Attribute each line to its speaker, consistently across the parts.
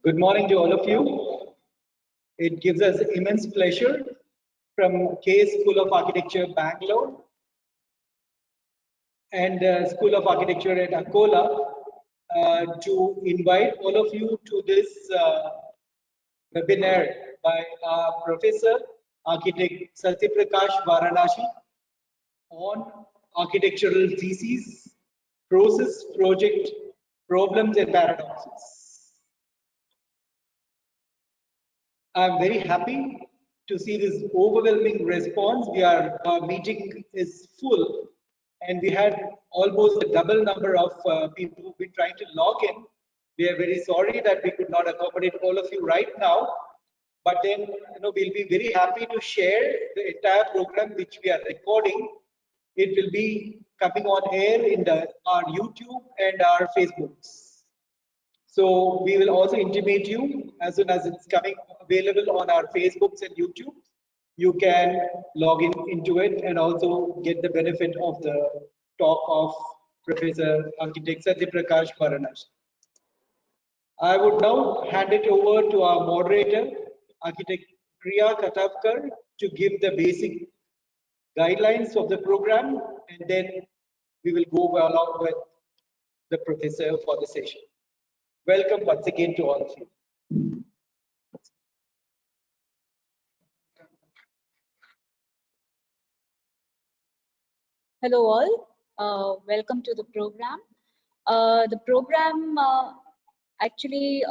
Speaker 1: Good morning to all of you. It gives us immense pleasure from K School of Architecture, Bangalore, and School of Architecture at Akola to invite all of you to this webinar by our Professor, Architect Satyaprakash Varanasi on architectural theses, process, project, problems and paradoxes. I'm very happy to see this overwhelming response. Our meeting is full, and we had almost a double number of people who've been trying to log in. We are very sorry that we could not accommodate all of you right now, but then we'll be very happy to share the entire program which we are recording. It will be coming on air in our YouTube and our Facebooks. So we will also intimate you as soon as it's coming available on our Facebooks and YouTube. You can log into it and also get the benefit of the talk of Professor Architect Satyaprakash Varanasi. I would now hand it over to our moderator, Architect Priya Katavkar, to give the basic guidelines of the program, and then we will go along with the professor for the session. Welcome once again to all of you.
Speaker 2: Hello all, welcome to the program. The program actually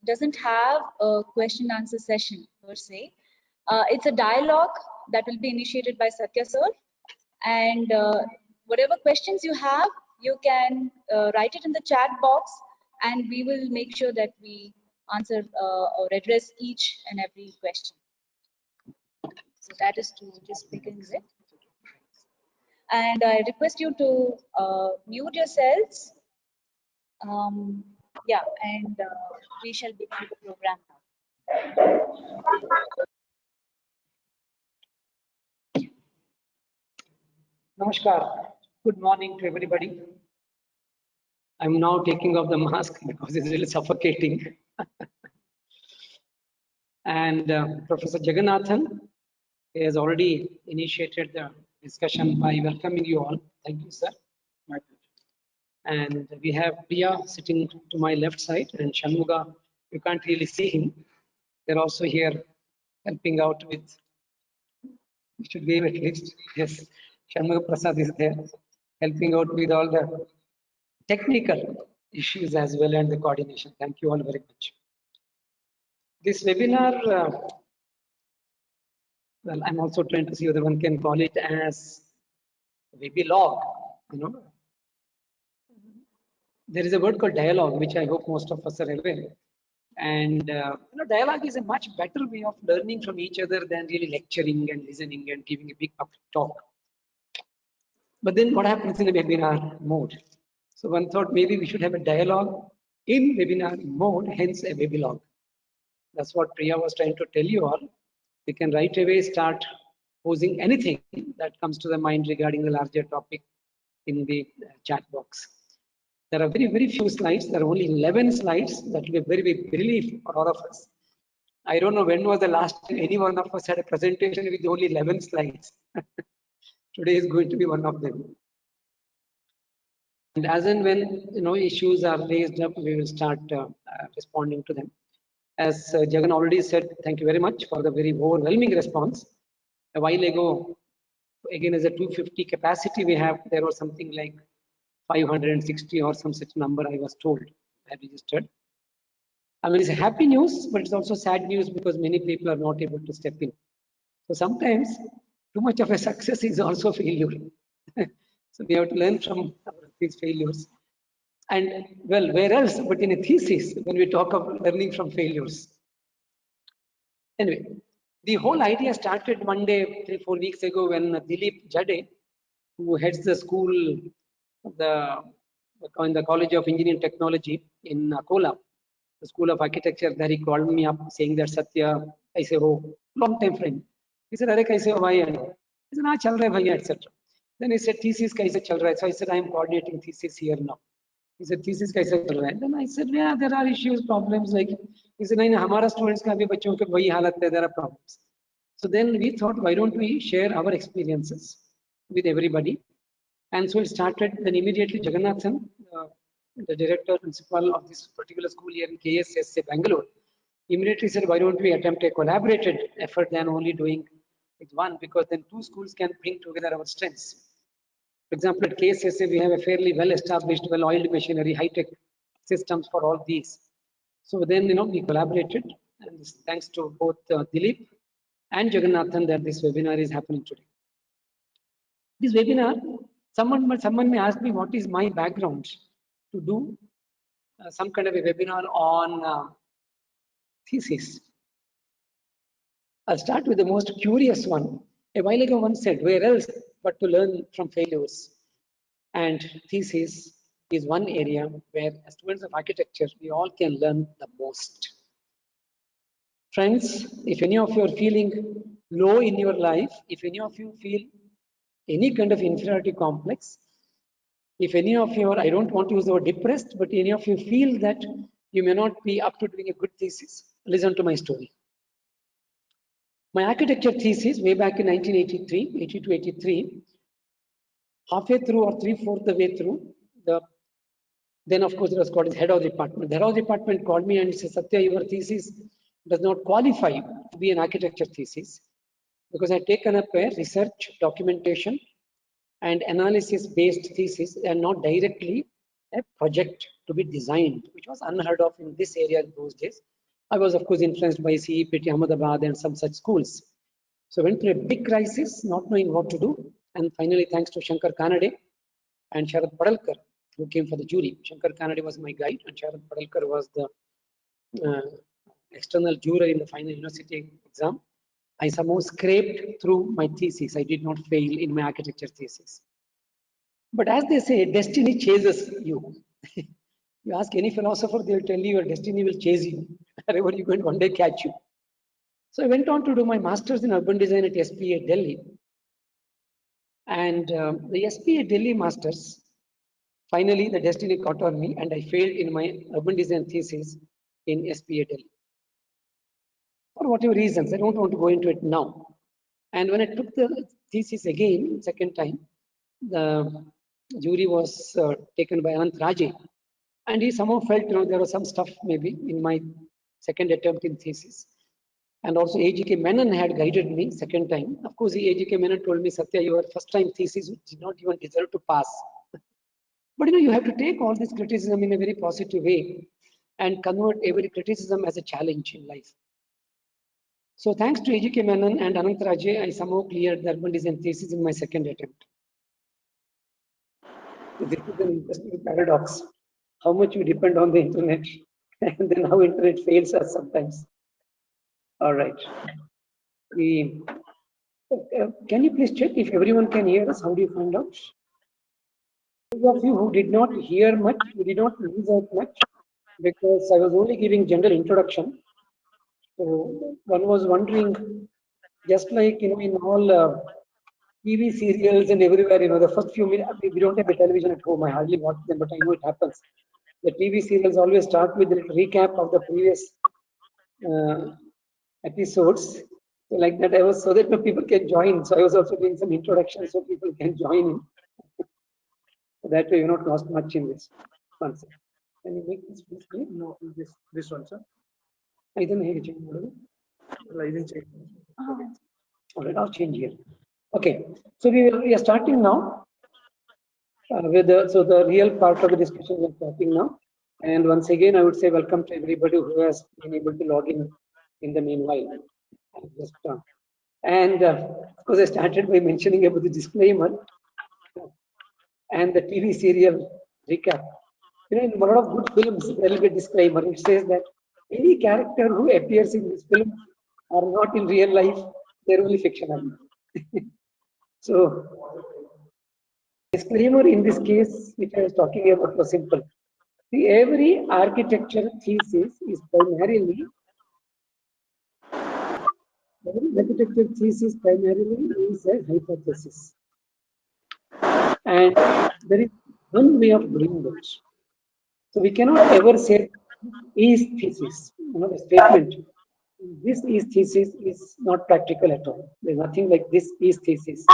Speaker 2: doesn't have a question answer session per se. It's a dialogue that will be initiated by Satya sir, and whatever questions you have, you can write it in the chat box, and we will make sure that we answer or address each and every question. So that is to just begin with. And I request you to mute yourselves. Yeah, and we shall begin the program now.
Speaker 3: Namaskar. Good morning to everybody. I'm now taking off the mask because it's really suffocating. And Professor Jagannathan has already initiated the discussion by welcoming you all. Thank you, sir. My pleasure. And we have Priya sitting to my left side, and Shanmuga, you can't really see him. They're also here helping out with, you should wave at least. Yes, Shanmuga Prasad is there helping out with all the technical issues as well and the coordination. Thank you all very much. This webinar, well, I'm also trying to see whether one can call it as Webilog. There is a word called dialogue, which I hope most of us are aware. And dialogue is a much better way of learning from each other than really lecturing and listening and giving a big public talk. But then what happens in a webinar mode? So one thought maybe we should have a dialogue in webinar mode, hence a webilog. That's what Priya was trying to tell you all. You can right away start posing anything that comes to the mind regarding the larger topic in the chat box. There are very, very few slides. There are only 11 slides. That will be a very big relief for all of us. I don't know when was the last time any one of us had a presentation with only 11 slides. Today is going to be one of them. And as and when issues are raised up, we will start responding to them. As Jagan already said, thank you very much for the very overwhelming response. A while ago, again, as a 250 capacity we have, there was something like 560 or some such number I was told I registered. I mean, it's a happy news, but it's also sad news because many people are not able to step in. So sometimes too much of a success is also failure. So we have to learn from these failures. And well, where else but in a thesis when we talk of learning from failures. Anyway, the whole idea started one day 3-4 weeks ago when Dilip Jade, who heads the school, in the College of Engineering Technology in Akola, the School of Architecture, there he called me up saying that Satya, I say, oh, long time friend. He said, Are kaise ho bhai? He said, chal raha hai bhaiya, etc. Then he said, thesis kaise chal raha hai? So I said, I am coordinating thesis here now. He said, thesis kaise chal raha hai? Then I said, yeah, there are issues, problems like इसे नहीं हमारा students का भी बच्चों के वही हालत है, there are problems. So then we thought, why don't we share our experiences with everybody? And so it started. Then immediately Jagannathan, the director principal of this particular school here in KSSA Bangalore, immediately said, why don't we attempt a collaborated effort than only doing with one, because then two schools can bring together our strengths. For example, at KSSA, we have a fairly well-established, well-oiled machinery, high-tech systems for all these. So then, we collaborated, and this, thanks to both Dilip and Jagannathan, that this webinar is happening today. This webinar, someone may ask me what is my background to do some kind of a webinar on thesis. I'll start with the most curious one. A while ago, one said, where else but to learn from failures? And thesis is one area where, as students of architecture, we all can learn the most. Friends, if any of you are feeling low in your life, if any of you feel any kind of inferiority complex, if any of you are, I don't want to use the word depressed, but any of you feel that you may not be up to doing a good thesis, listen to my story. My architecture thesis way back in 1983, 82-83, halfway through or 3/4 the way through, then of course it was called as head of the department. The head of the department called me and said, Satya, your thesis does not qualify to be an architecture thesis because I had taken up a research, documentation and analysis based thesis and not directly a project to be designed, which was unheard of in this area in those days. I was of course influenced by CEPT Ahmedabad and some such schools. So I went through a big crisis, not knowing what to do. And finally, thanks to Shankar Kanade and Sharad Padalkar, who came for the jury. Shankar Kanade was my guide and Sharad Padalkar was the external juror in the final university exam. I somehow scraped through my thesis. I did not fail in my architecture thesis. But as they say, destiny chases you. You ask any philosopher, they will tell you your destiny will chase you. Wherever you going to one day catch you. So I went on to do my master's in urban design at SPA Delhi. And the SPA Delhi masters, finally the destiny caught on me and I failed in my urban design thesis in SPA Delhi. For whatever reasons, I don't want to go into it now. And when I took the thesis again, second time, the jury was taken by Anant Raje. And he somehow felt, there was some stuff maybe in my second attempt in thesis. And also A.G.K. Menon had guided me second time. Of course, A.G.K. Menon told me, Satya, your first time thesis did not even deserve to pass. But you have to take all this criticism in a very positive way and convert every criticism as a challenge in life. So thanks to A.G.K. Menon and Anant Raje, I somehow cleared the urban design thesis in my second attempt. This is an interesting paradox. How much we depend on the internet and then how internet fails us sometimes. All right. Can you please check if everyone can hear us? How do you find out? Those of you who did not hear much, you did not lose out much because I was only giving general introduction. So one was wondering, just like in all TV serials and everywhere, the first few minutes, we don't have a television at home. I hardly watch them, but I know it happens. The TV serials always start with a recap of the previous episodes. So like that, I was so that people can join. So I was also doing some introduction so people can join in. So that way, you're not lost much in this concept. Can you make this please clear?
Speaker 4: No, this one, sir.
Speaker 3: I didn't hear you.
Speaker 4: I didn't check.
Speaker 3: All right, I'll change here. Okay, so we are starting now with the real part of the discussion we're starting now. And once again, I would say welcome to everybody who has been able to log in the meanwhile. Just, of course, I started by mentioning about the disclaimer and the TV serial recap. In a lot of good films, there will be a disclaimer. It says that any character who appears in this film are not in real life, they're only fictional. So, disclaimer in this case, which I was talking about, was simple. See, every architecture thesis is primarily is a hypothesis. And there is one way of doing that. So we cannot ever say is thesis. The statement, this is thesis, is not practical at all. There's nothing like this is thesis.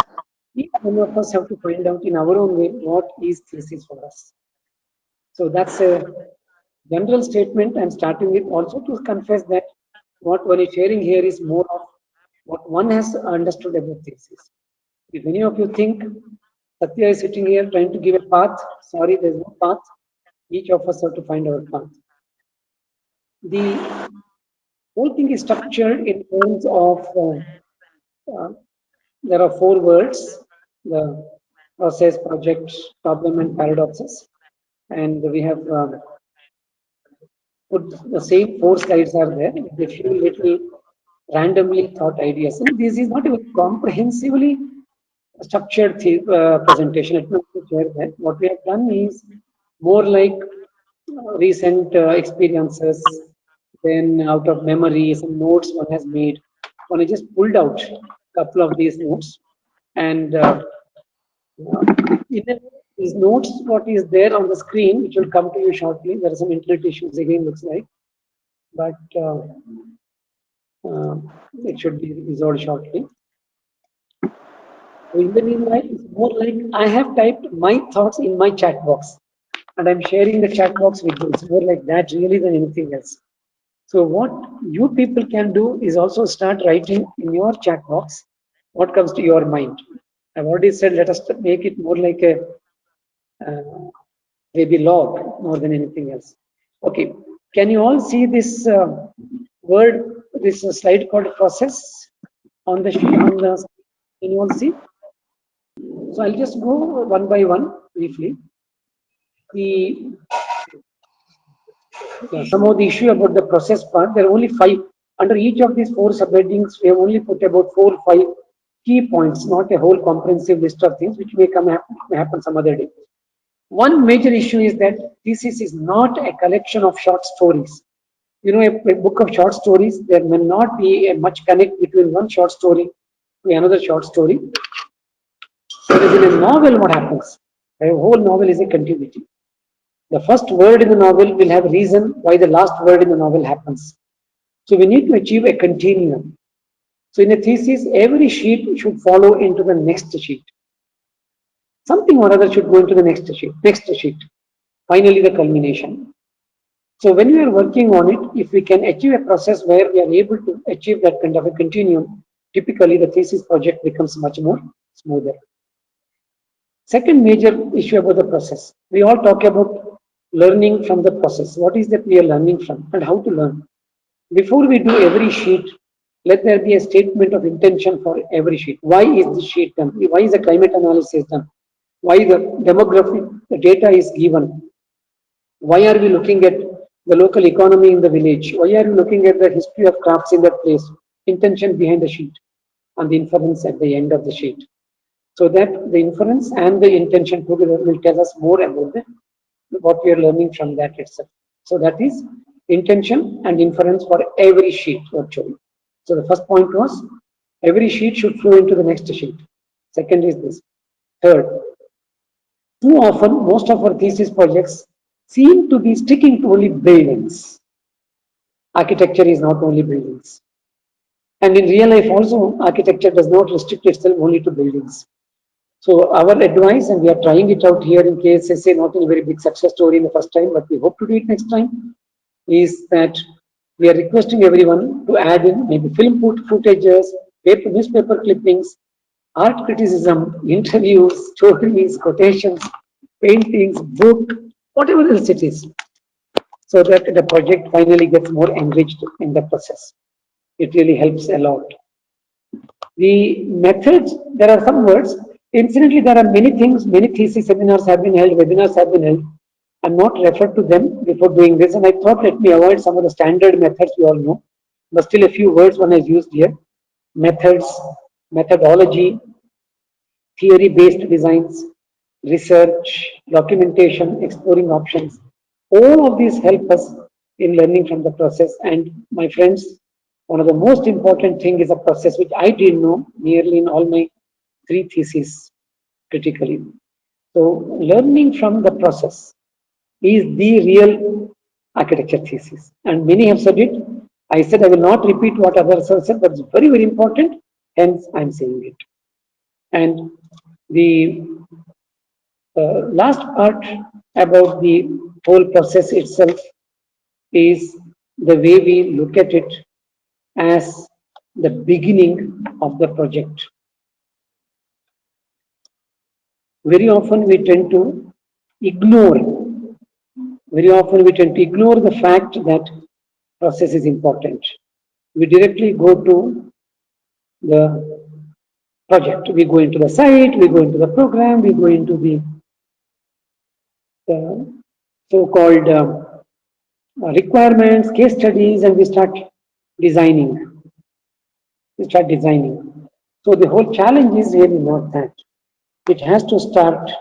Speaker 3: Each one of us have to find out in our own way what is thesis for us. So that's a general statement. I'm starting with also to confess that what one is sharing here is more of what one has understood about thesis. If any of you think Satya is sitting here trying to give a path, sorry, there's no path. Each of us have to find our path. The whole thing is structured in terms of there are 4 words: the process, project, problem, and paradoxes. And we have put the same 4 slides are there with a few little randomly thought ideas. And this is not a comprehensively structured presentation. Let me share that. What we have done is more like recent experiences, then out of memory, some notes one has made. One has just pulled out a couple of these notes, and in these notes, what is there on the screen, which will come to you shortly. There are some internet issues again, looks like, but it should be resolved shortly. So in the meanwhile, it's more like I have typed my thoughts in my chat box, and I'm sharing the chat box with you. It's more like that really than anything else. So what you people can do is also start writing in your chat box what comes to your mind. I've already said let us make it more like a maybe log more than anything else. Okay, can you all see this word, this slide called process on the sheet? Can you all see? So I'll just go one by one briefly. Somehow the issue about the process part, there are only 5. Under each of these 4 subheadings, we have only put about 4 or 5 key points, not a whole comprehensive list of things, which may happen some other day. One major issue is that thesis is not a collection of short stories. You know, a book of short stories, there may not be a much connect between one short story to another short story. Whereas in a novel, what happens? A whole novel is a continuity. The first word in the novel will have a reason why the last word in the novel happens. So we need to achieve a continuum. So in a thesis, every sheet should follow into the next sheet. Something or other should go into the next sheet. Finally, the culmination. So when we are working on it, if we can achieve a process where we are able to achieve that kind of a continuum, typically the thesis project becomes much more smoother. Second major issue about the process. We all talk about learning from the process. What is that we are learning from and how to learn? Before we do every sheet, let there be a statement of intention for every sheet. Why is this sheet done? Why is the climate analysis done? Why the demographic, the data is given? Why are we looking at the local economy in the village? Why are we looking at the history of crafts in that place? Intention behind the sheet and the inference at the end of the sheet. So that the inference and the intention together will tell us more about what we are learning from that itself. So that is intention and inference for every sheet virtually. So the first point was every sheet should flow into the next sheet. Second is this. Third, too often most of our thesis projects seem to be sticking to only buildings. Architecture is not only buildings. And in real life also, architecture does not restrict itself only to buildings. So our advice, and we are trying it out here in KSSA, not in a very big success story in the first time, but we hope to do it next time, is that we are requesting everyone to add in maybe film footages, newspaper clippings, art criticism, interviews, stories, quotations, paintings, book, whatever else it is, so that the project finally gets more enriched in the process. It really helps a lot. The methods, there are some words. Incidentally, there are many things, many thesis seminars have been held, webinars have been held. I'm not referred to them before doing this, and I thought let me avoid some of the standard methods you all know, but still a few words one has used here. Methods, methodology, theory-based designs, research, documentation, exploring options. All of these help us in learning from the process. And my friends, one of the most important thing is a process which I didn't know nearly in all my 3 theses critically. So learning from the process is the real architecture thesis. And many have said it. I said I will not repeat what others have said, but it's very, very important. Hence, I'm saying it. And the last part about the whole process itself is the way we look at it as the beginning of the project. Very often we tend to ignore the fact that process is important. We directly go to the project. We go into the site, we go into the program, we go into the so-called requirements, case studies, and we start designing. So the whole challenge is really not that. It has to start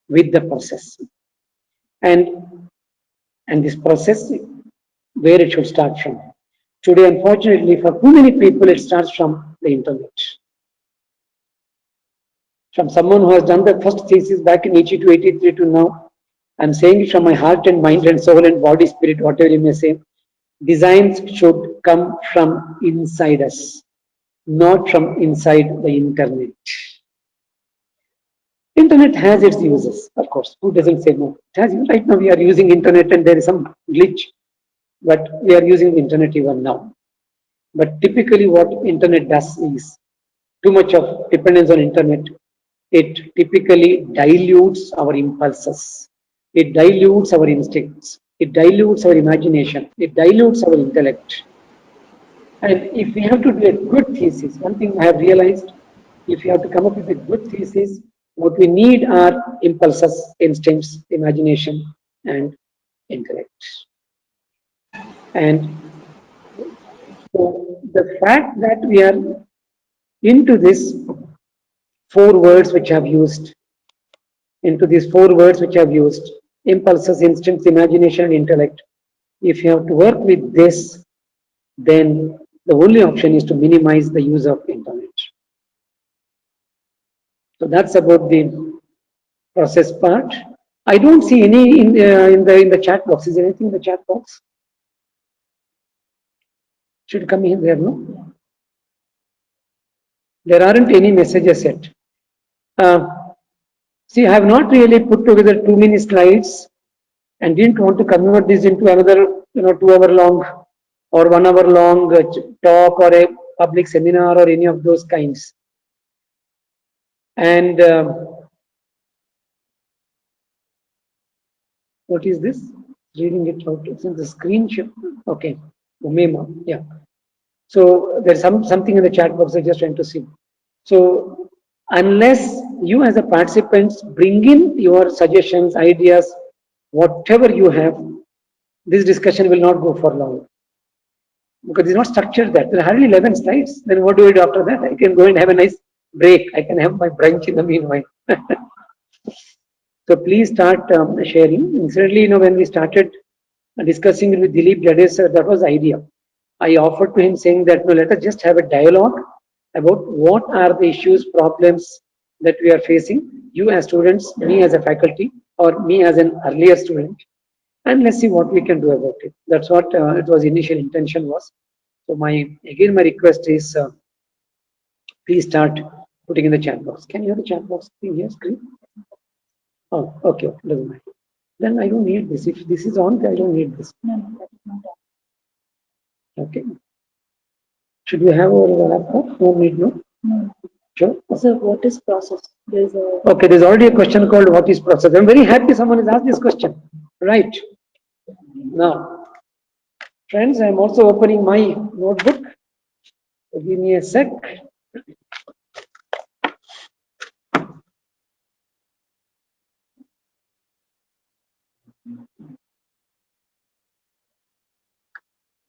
Speaker 3: with the process. And this process, where it should start from. Today, unfortunately, for too many people, it starts from the internet. From someone who has done the first thesis back in 82, 83 to now, I'm saying it from my heart and mind and soul and body, spirit, whatever you may say. Designs should come from inside us, not from inside the internet. Internet has its uses, of course. Who doesn't say no? It has. Right now we are using internet and there is some glitch, but we are using the internet even now. But typically what internet does is, too much of dependence on internet, it typically dilutes our impulses. It dilutes our instincts. It dilutes our imagination. It dilutes our intellect. And if we have to do a good thesis, one thing I have realized, if you have to come up with a good thesis, what we need are impulses, instincts, imagination, and intellect. And so the fact that we are into these 4 words which I've used, impulses, instincts, imagination, and intellect. If you have to work with this, then the only option is to minimize the use of internet. So that's about the process part. I don't see any in the chat box. Is there anything in the chat box? Should come in there, no? There aren't any messages yet. See, I have not really put together too many slides and didn't want to convert this into another 2-hour long or 1-hour long talk or a public seminar or any of those kinds. And what is this? Reading it out. It's in the screenshot. Okay. Umema. Yeah. So there's something in the chat box. I just trying to see. So unless you as a participants bring in your suggestions, ideas, whatever you have, this discussion will not go for long. Because it's not structured that. There are hardly 11 slides. Then what do I do after that? I can go and have a nice break. I can have my brunch in the meanwhile. So please start sharing. Incidentally, when we started discussing it with Dilip Jadeja, that was the idea. I offered to him saying that, no, let us just have a dialogue about what are the issues, problems that we are facing, you as students, me as a faculty, or me as an earlier student, and let's see what we can do about it. That's what it was initial intention was. So my request is, please start putting in the chat box. Can you have the chat box thing here, screen? Oh, okay, doesn't matter. Then I don't need this. If this is on, I don't need this.
Speaker 2: No, that is not on.
Speaker 3: Okay. Should we have our laptop? No need, no?
Speaker 2: No.
Speaker 3: Sure.
Speaker 2: So what is process? There's a
Speaker 3: Okay, there's already a question called what is process. I'm very happy someone has asked this question. Right. Now, friends, I'm also opening my notebook. So give me a sec.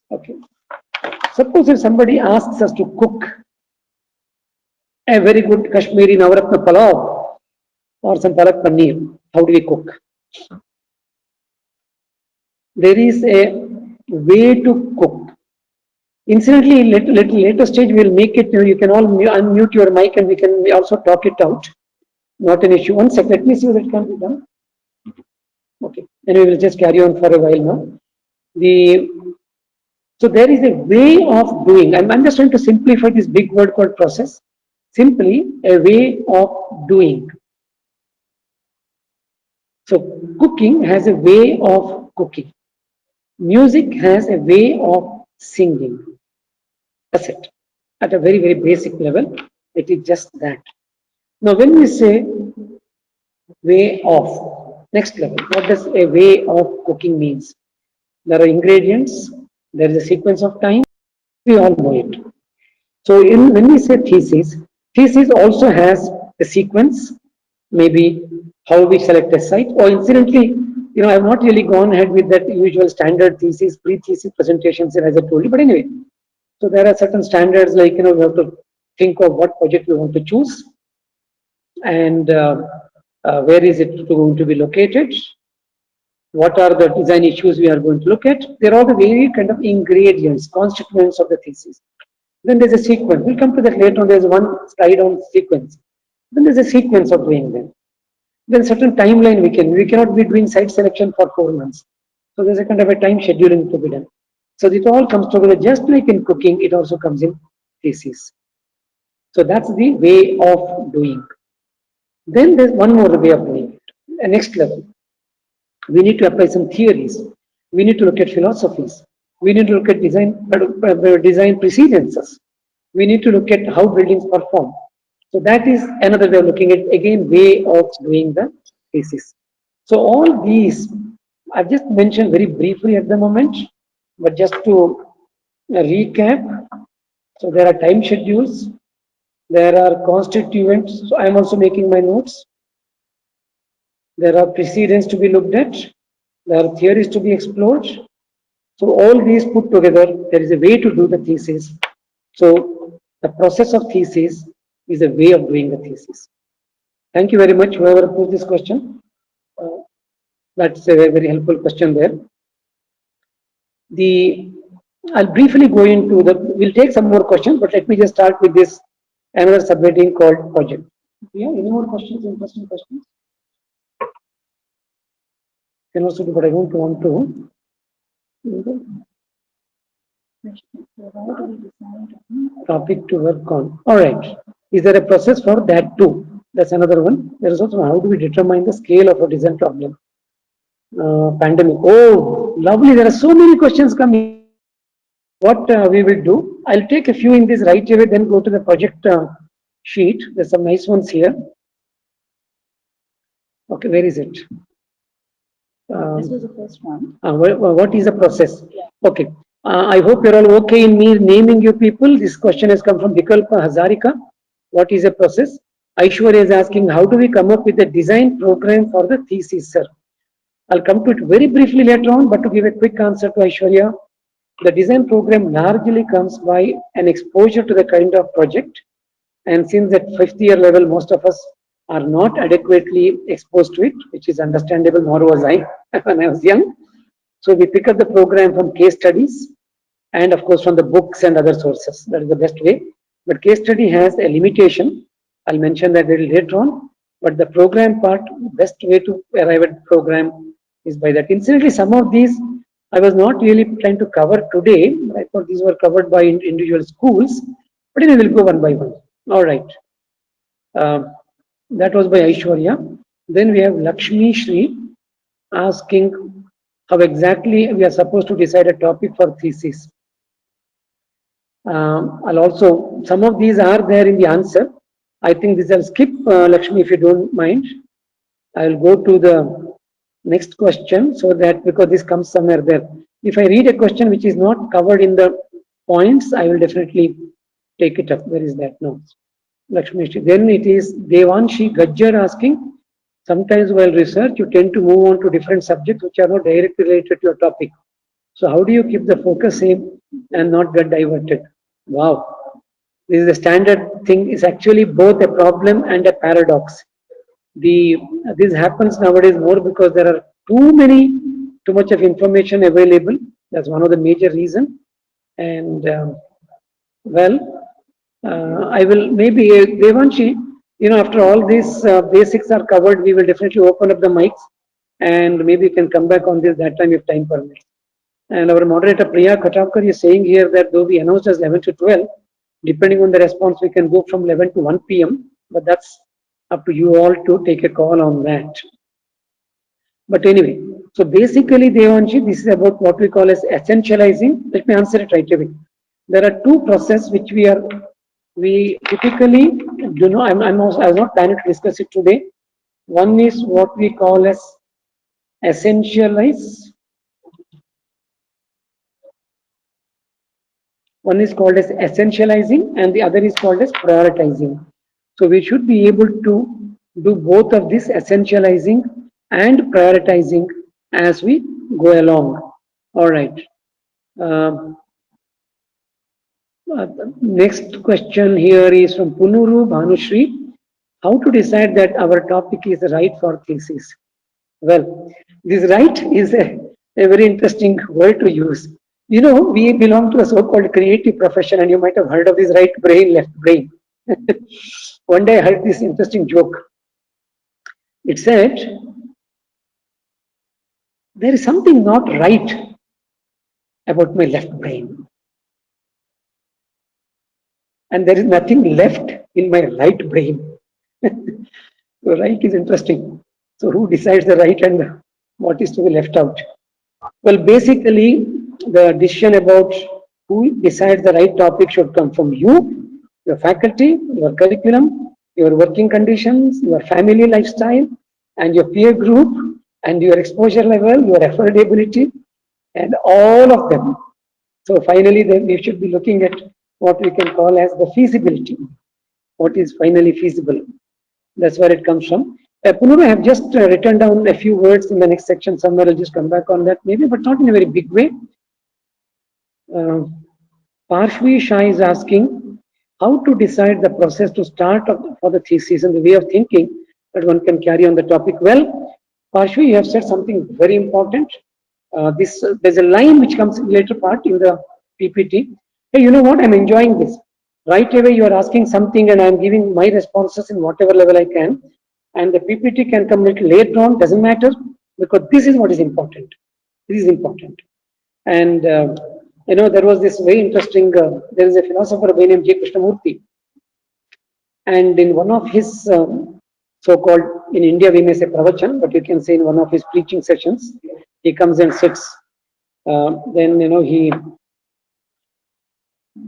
Speaker 3: Okay. Suppose if somebody asks us to cook a very good Kashmiri Navaratna Palav or some Palak Paneer, how do we cook? There is a way to cook. Incidentally, later stage we'll make it. You can all unmute your mic and we can also talk it out. Not an issue. One second. Let me see whether it can be done. Okay. and we will just carry on for a while now. So there is a way of doing. I'm just trying to simplify this big word called process. Simply a way of doing. So cooking has a way of cooking. Music has a way of singing. That's it. At a very, very basic level, it is just that. Now, when we say way of, next level, what does a way of cooking means? There are ingredients, there is a sequence of time, we all know it. So when we say thesis also has a sequence, maybe how we select a site, or incidentally, I have not really gone ahead with that usual standard thesis, pre-thesis presentations as I told you, but anyway, so there are certain standards like, we have to think of what project we want to choose and where is it going to be located, what are the design issues we are going to look at. There are the various kind of ingredients, constituents of the thesis. Then there's a sequence. We'll come to that later on. There's one slide on sequence. Then there's a sequence of doing them. Then certain timeline we cannot be doing site selection for 4 months. So there's a kind of a time scheduling to be done. So it all comes together, just like in cooking, it also comes in thesis. So that's the way of doing. Then there's one more way of doing it. A next level. We need to apply some theories. We need to look at philosophies. We need to look at design precedences. We need to look at how buildings perform. So that is another way of looking at, again, way of doing the thesis. So all these, I've just mentioned very briefly at the moment, but just to recap, so there are time schedules, there are constituents, so I'm also making my notes. There are precedents to be looked at, there are theories to be explored. So all these put together, there is a way to do the thesis. So the process of thesis is a way of doing the thesis. Thank you very much, whoever posed this question. That's a very helpful question there. I'll briefly go into we'll take some more questions, but let me just start with this another subheading called project. Yeah, any more questions, interesting questions? Can also do, but I don't want to. Topic to work on. All right. Is there a process for that too? That's another one. There is also how do we determine the scale of a design problem? Pandemic. Oh, lovely. There are so many questions coming. What we will do, I'll take a few in this right away, then go to the project sheet. There's some nice ones here. Okay, where is it?
Speaker 2: This was the first one.
Speaker 3: What is the process?
Speaker 2: Yeah.
Speaker 3: Okay. I hope you're all okay in me naming you people. This question has come from Vikalpa Hazarika. What is a process? Aishwarya is asking, how do we come up with a design program for the thesis, sir? I'll come to it very briefly later on, but to give a quick answer to Aishwarya, the design program largely comes by an exposure to the kind of project. And since at 5th year level, most of us are not adequately exposed to it, which is understandable, nor was I when I was young. So we pick up the program from case studies and of course from the books and other sources. That is the best way. But case study has a limitation. I'll mention that a little later on. But the program part, best way to arrive at program is by that. Incidentally, some of these I was not really trying to cover today. I thought these were covered by individual schools. But anyway, we'll go one by one. All right. That was by Aishwarya. Then we have Lakshmi Shri asking how exactly we are supposed to decide a topic for thesis. I'll also, some of these are there in the answer. I think this I'll skip, Lakshmi, if you don't mind. I'll go to the next question so that because this comes somewhere there. If I read a question which is not covered in the points, I will definitely take it up. Where is that? No. Lakshmi. Then it is Devanshi Gajjar asking, sometimes while research, you tend to move on to different subjects which are not directly related to your topic. So how do you keep the focus same and not get diverted? Wow. This is a standard thing. It's actually both a problem and a paradox. This happens nowadays more because there are too much of information available. That's one of the major reasons. And I will maybe Devanshi, after all these basics are covered, we will definitely open up the mics and maybe you can come back on this that time if time permits. And our moderator Priya Khatapkar is saying here that though we announced as 11 to 12, depending on the response, we can go from 11 to 1 p.m. But that's up to you all to take a call on that. But anyway, so basically, Devanshi, this is about what we call as essentializing. Let me answer it right away. There are two processes which we typically do not. I was not planning to discuss it today. One is what we call as essentialize. One is called as essentializing and the other is called as prioritizing. So we should be able to do both of this, essentializing and prioritizing, as we go along. All right. Next question here is from Punuru Bhanushri. How to decide that our topic is right for thesis? Well, this right is a very interesting word to use. You know, we belong to a so-called creative profession, and you might have heard of this right brain, left brain. One day I heard this interesting joke. It said, there is something not right about my left brain. And there is nothing left in my right brain. So right is interesting. So who decides the right and what is to be left out? Well, basically, the decision about who decides the right topic should come from you, your faculty, your curriculum, your working conditions, your family lifestyle, and your peer group, and your exposure level, your affordability, and all of them. So finally, then we should be looking at what we can call as the feasibility. What is finally feasible? That's where it comes from. Punuru, I have just written down a few words in the next section somewhere. I'll just come back on that maybe, but not in a very big way. Parshvi Shah is asking how to decide the process to start for the thesis and the way of thinking that one can carry on the topic. Well, Parshvi, you have said something very important. There's a line which comes in later part in the PPT. Hey, you know what? I'm enjoying this. Right away, you are asking something and I'm giving my responses in whatever level I can. And the PPT can come a little later on, doesn't matter, because this is what is important. This is important. And, you know, there was this very interesting, there is a philosopher by name J. Krishnamurti. And in one of his so-called, in India we may say pravachan, but you can say in one of his preaching sessions, he comes and sits. Then, you know,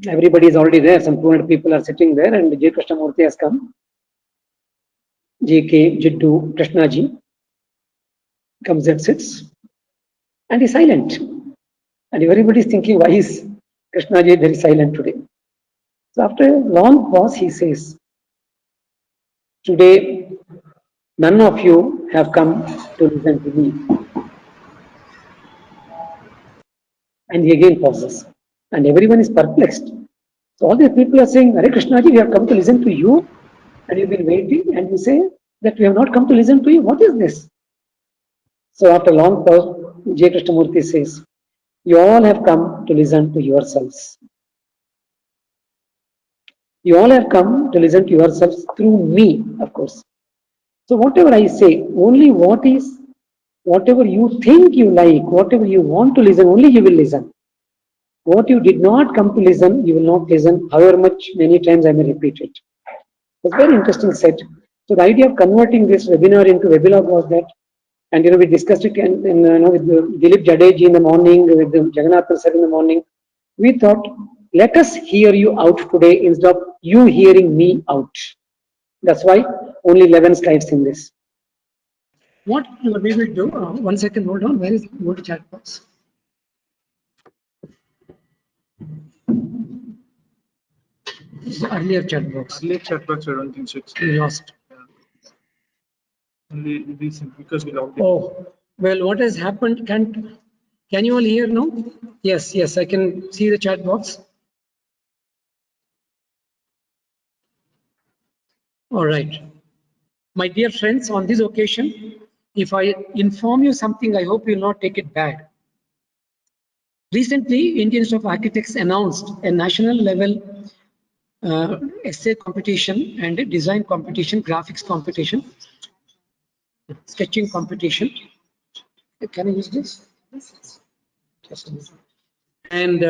Speaker 3: everybody is already there, some 200 people are sitting there, and J. Krishnamurti has come. J.K. Jiddu Krishnaji comes and sits, and he's silent. And everybody is thinking, why is Krishnaji very silent today? So after a long pause, he says, today, none of you have come to listen to me. And he again pauses. And everyone is perplexed. So all these people are saying, Hare Krishnaji, we have come to listen to you. And you've been waiting, and you say that we have not come to listen to you. What is this? So after a long pause, J. Krishnamurti says, you all have come to listen to yourselves. You all have come to listen to yourselves through me, of course. So whatever I say, only whatever you think you like, whatever you want to listen, only you will listen. What you did not come to listen, you will not listen, however many times I may repeat it. It's very interesting set. So the idea of converting this webinar into Webilog was that, and you know, we discussed it with Dilip Jadeji in the morning, with Jagannathan sir in the morning. We thought, let us hear you out today instead of you hearing me out. That's why only 11 slides in this. What we will do, 1 second, hold on, where is it? Go to chat box. Earlier chat box.
Speaker 4: Earlier chat box, I don't think so.
Speaker 3: We lost.
Speaker 4: Only recent, because we logged in.
Speaker 3: Oh, well, what has happened? Can you all hear now? Yes, I can see the chat box. All right. My dear friends, on this occasion, if I inform you something, I hope you will not take it bad. Recently, Indian Institute of Architects announced a national level essay competition and a design competition, graphics competition, sketching competition. Can I use this? And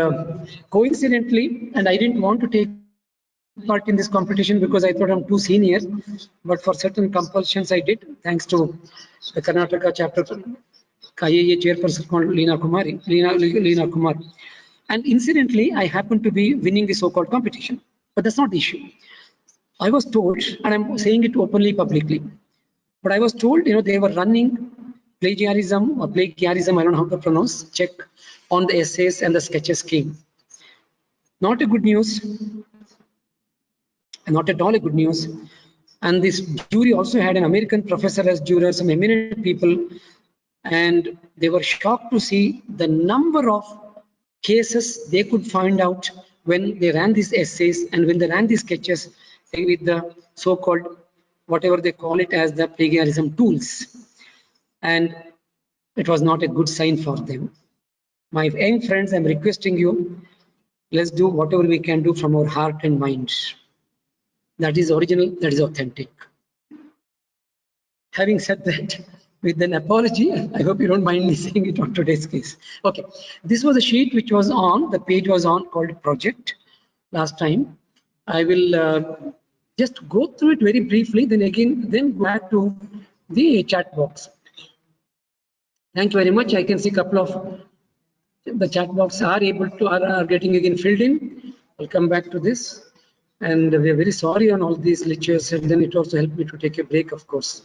Speaker 3: coincidentally, and I didn't want to take part in this competition because I thought I'm too senior, but for certain compulsions I did, thanks to the Karnataka chapter IAA chairperson called Leena Kumar. And incidentally, I happened to be winning the so-called competition, but that's not the issue. I was told, and I'm saying it openly, publicly, but I was told, they were running plagiarism, I don't know how to pronounce, check on the essays and the sketches scheme. Not a good news, not at all a good news. And this jury also had an American professor as juror, some eminent people, and they were shocked to see the number of cases they could find out when they ran these essays and when they ran these sketches with the so-called, whatever they call it as the plagiarism tools. And it was not a good sign for them. My young friends, I'm requesting you, let's do whatever we can do from our heart and mind. That is original, that is authentic. Having said that, with an apology, I hope you don't mind me saying it on today's case. Okay, this was a sheet which was on, the page was on, called project last time. I will just go through it very briefly, then go back to the chat box. Thank you very much. I can see a couple of the chat box are getting again filled in. I'll come back to this. And we are very sorry on all these lectures, and then it also helped me to take a break, of course.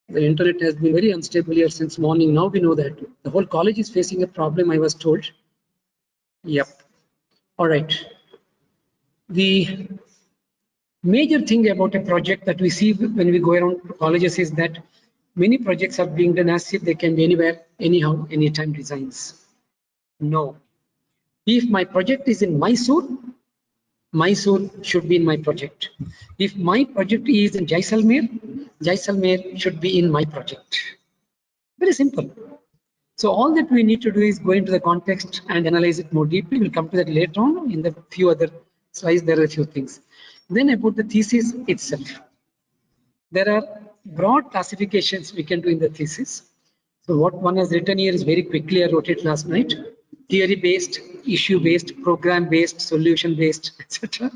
Speaker 3: The internet has been very unstable here since morning. Now we know that the whole college is facing a problem, I was told. Yep. All right. The major thing about a project that we see when we go around colleges is that many projects are being done as if they can be anywhere, anyhow, anytime designs. No. If my project is in Mysore, Mysore should be in my project. If my project is in Jaisalmer, Jaisalmer should be in my project. Very simple. So all that we need to do is go into the context and analyze it more deeply. We'll come to that later on in the few other slides. There are a few things. Then about the thesis itself. There are broad classifications we can do in the thesis. So what one has written here is very quickly, I wrote it last night. Theory-based, issue-based, program-based, solution-based, etc.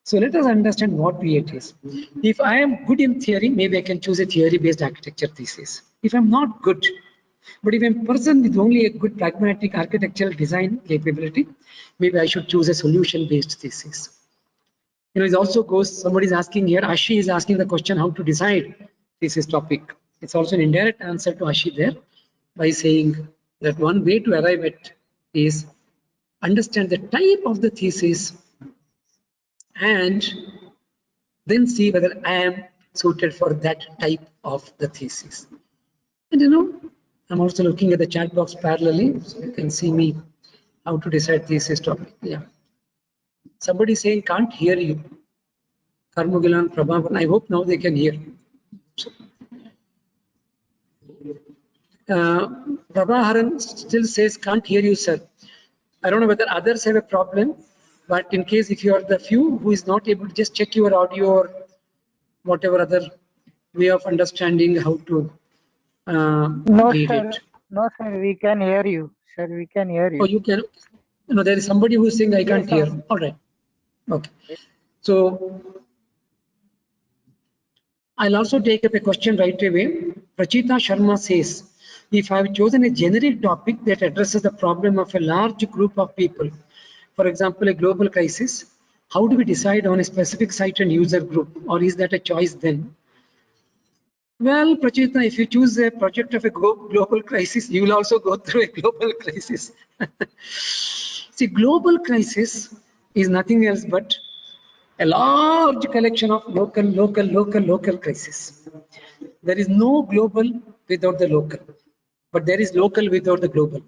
Speaker 3: So let us understand what it is. If I am good in theory, maybe I can choose a theory-based architecture thesis. If I'm not good, but if I'm a person with only a good pragmatic architectural design capability, maybe I should choose a solution-based thesis. It also goes, somebody's asking here, Ashi is asking the question how to decide thesis topic. It's also an indirect answer to Ashi there by saying that one way to arrive at is understand the type of the thesis and then see whether I am suited for that type of the thesis. And I'm also looking at the chat box parallelly, so you can see me how to decide thesis topic. Yeah. Somebody saying can't hear you. Karmugilan, Prabhavan, I hope now they can hear. Prabhaharan still says can't hear you, sir. I don't know whether others have a problem, but in case if you are the few who is not able to just check your audio or whatever other way of understanding how to read it.
Speaker 5: No, sir, we can hear you. Sir, we can hear you.
Speaker 3: Oh, you can? There is somebody who is saying I can't hear. All right. Okay. So I'll also take up a question right away. Prachita Sharma says, if I've chosen a generic topic that addresses the problem of a large group of people, for example, a global crisis, how do we decide on a specific site and user group, or is that a choice then? Well, Prachita, if you choose a project of a global crisis, you will also go through a global crisis. See, global crisis is nothing else but a large collection of local crisis. There is no global without the local, but there is local without the global.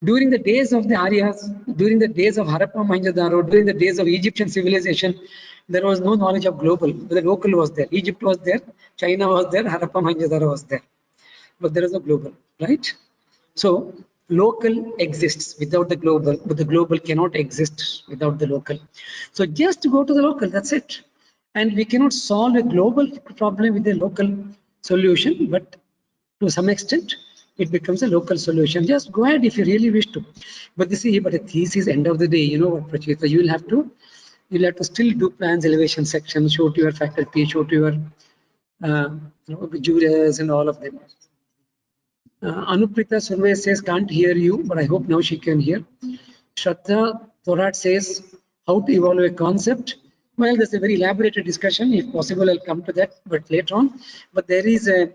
Speaker 3: During the days of the Aryas, during the days of Harappa Mohenjo-daro, during the days of Egyptian civilization, there was no knowledge of global. The local was there. Egypt was there, China was there, Harappa Mohenjo-daro was there. But there is no global, right? So local exists without the global, but the global cannot exist without the local. So just go to the local, that's it. And we cannot solve a global problem with a local solution, but to some extent, it becomes a local solution. Just go ahead if you really wish to. But you see, but a thesis, end of the day, you know what, Prachita, you'll have to still do plans, elevation section, show to your faculty, show to your jurors and all of them. Anuprita Survey says, can't hear you, but I hope now she can hear. Shraddha Thorat says, how to evaluate a concept. Well, there's a very elaborated discussion. If possible, I'll come to that, but later on. But there is a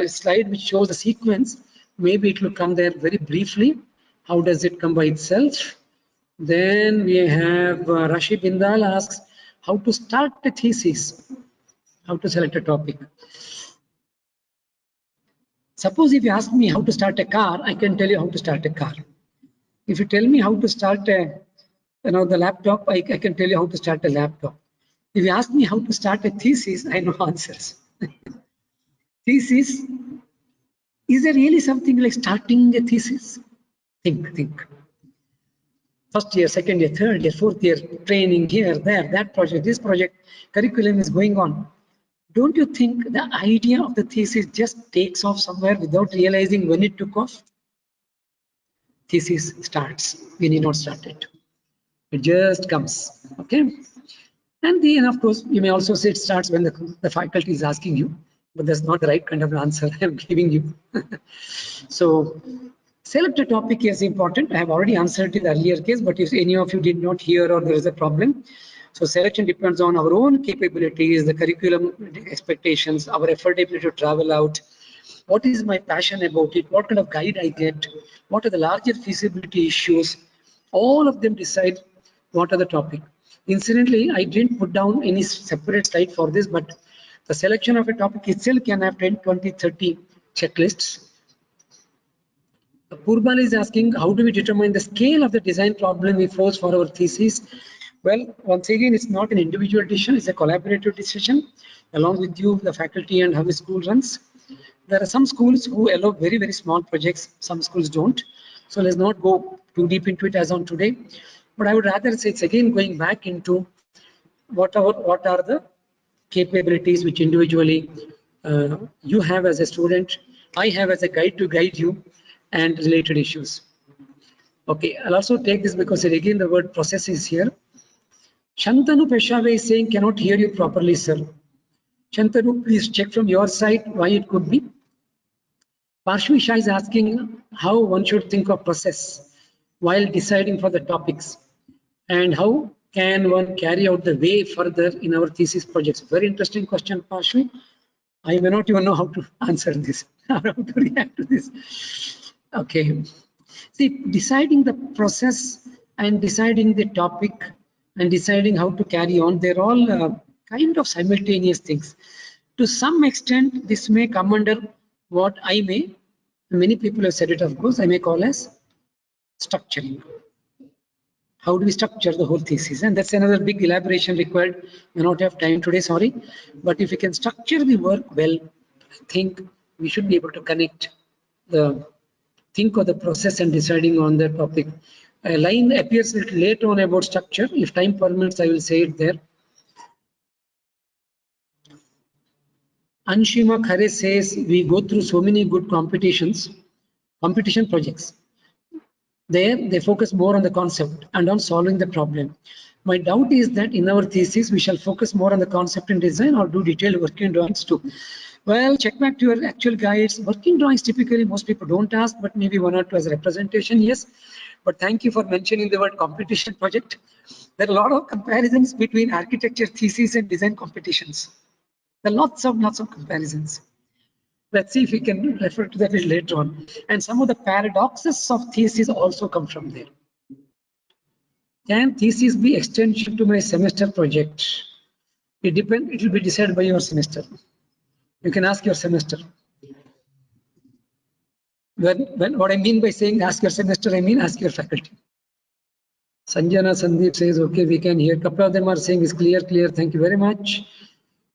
Speaker 3: slide which shows the sequence. Maybe it will come there very briefly. How does it come by itself? Then we have Rashid Bindal asks, how to start a thesis, how to select a topic. Suppose if you ask me how to start a car, I can tell you how to start a car. If you tell me how to start the laptop, I can tell you how to start a laptop. If you ask me how to start a thesis, I know answers. Thesis, is there really something like starting a thesis? Think. First year, second year, third year, fourth year, training here, there, that project, this project, curriculum is going on. Don't you think the idea of the thesis just takes off somewhere without realizing when it took off? Thesis starts. We need not start it. It just comes. Okay. And then, of course, you may also say it starts when the faculty is asking you, but that's not the right kind of answer I'm giving you. So, select a topic is important. I have already answered in the earlier case, but if any of you did not hear or there is a problem, so selection depends on our own capabilities, the curriculum expectations, our effort ability to travel out. What is my passion about it? What kind of guide I get? What are the larger feasibility issues? All of them decide what are the topic. Incidentally, I didn't put down any separate slide for this, but the selection of a topic itself can have 10, 20, 30 checklists. Purbal is asking, how do we determine the scale of the design problem we force for our thesis? Well, once again, it's not an individual decision, it's a collaborative decision along with you, the faculty, and how the school runs. There are some schools who allow very, very small projects, some schools don't. So let's not go too deep into it as on today. But I would rather say it's again going back into what are the capabilities which individually you have as a student, I have as a guide to guide you, and related issues. Okay, I'll also take this because again the word process is here. Shantanu Peshave is saying, cannot hear you properly, sir. Shantanu, please check from your side why it could be. Parshvi Shah is asking how one should think of process while deciding for the topics and how can one carry out the way further in our thesis projects. Very interesting question, Parshvi. I may not even know how to answer this, how to react to this. Okay. See, deciding the process and deciding the topic and deciding how to carry on, they're all kind of simultaneous things. To some extent, this may come under what many people have said it, of course, I may call as structuring. How do we structure the whole thesis? And that's another big elaboration required. We not have time today, sorry. But if we can structure the work well, I think we should be able to think of the process and deciding on the topic. A line appears a little later on about structure. If time permits, I will say it there. Anshima Khare says, we go through so many good competition projects. There, they focus more on the concept and on solving the problem. My doubt is that in our thesis, we shall focus more on the concept and design or do detailed working drawings too. Well, check back to your actual guides. Working drawings, typically, most people don't ask, but maybe one or two as a representation, yes. But thank you for mentioning the word competition project. There are a lot of comparisons between architecture thesis and design competitions. There are lots of comparisons. Let's see if we can refer to that later on. And some of the paradoxes of thesis also come from there. Can thesis be extension to my semester project? It depends. It will be decided by your semester. You can ask your semester. What I mean by saying ask your semester, I mean ask your faculty. Sanjana Sandeep says, okay, we can hear. A couple of them are saying it's clear. Thank you very much.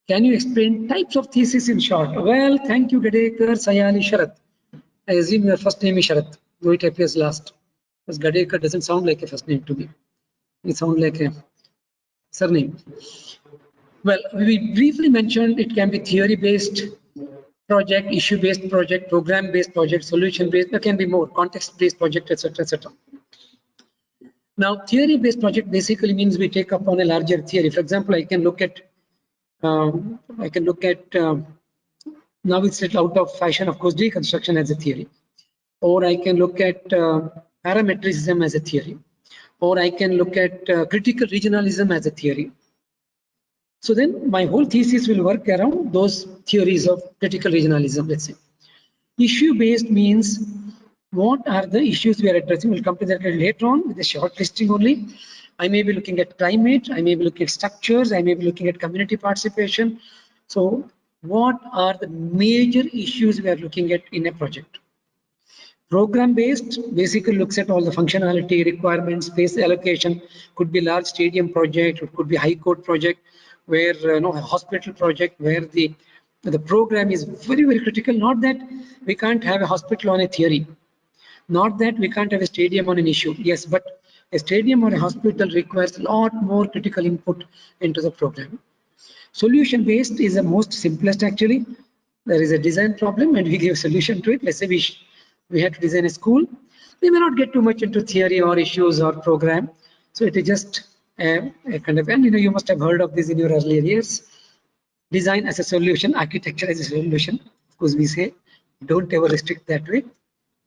Speaker 3: Can you explain types of thesis in short? Well, thank you, Gadekar, Sayali, Sharat. I assume your first name is Sharat, though it appears last. Because Gadekar doesn't sound like a first name to me. It sounds like a surname. Well, we briefly mentioned it can be theory-based, project, issue-based project, program-based project, solution-based. There can be more context-based project, etc., etc. Now, theory-based project basically means we take up on a larger theory. For example, I can look at now it's little out of fashion, of course, deconstruction as a theory, or I can look at parametricism as a theory, or I can look at critical regionalism as a theory. So then my whole thesis will work around those theories of critical regionalism, let's say. Issue-based means what are the issues we are addressing. We'll come to that later on with a short listing only. I may be looking at climate, I may be looking at structures, I may be looking at community participation. So what are the major issues we are looking at in a project? Program-based basically looks at all the functionality, requirements, space allocation. Could be large stadium project, it could be high court project, where a hospital project where the program is very, very critical. Not that we can't have a hospital on a theory, not that we can't have a stadium on an issue. Yes, but a stadium or a hospital requires a lot more critical input into the program. Solution-based is the most simplest actually. There is a design problem and we give a solution to it. Let's say we had to design a school. We may not get too much into theory or issues or program. So it is just a kind of, and you must have heard of this in your earlier years. Design as a solution, architecture as a solution. Of course, we say, don't ever restrict that way.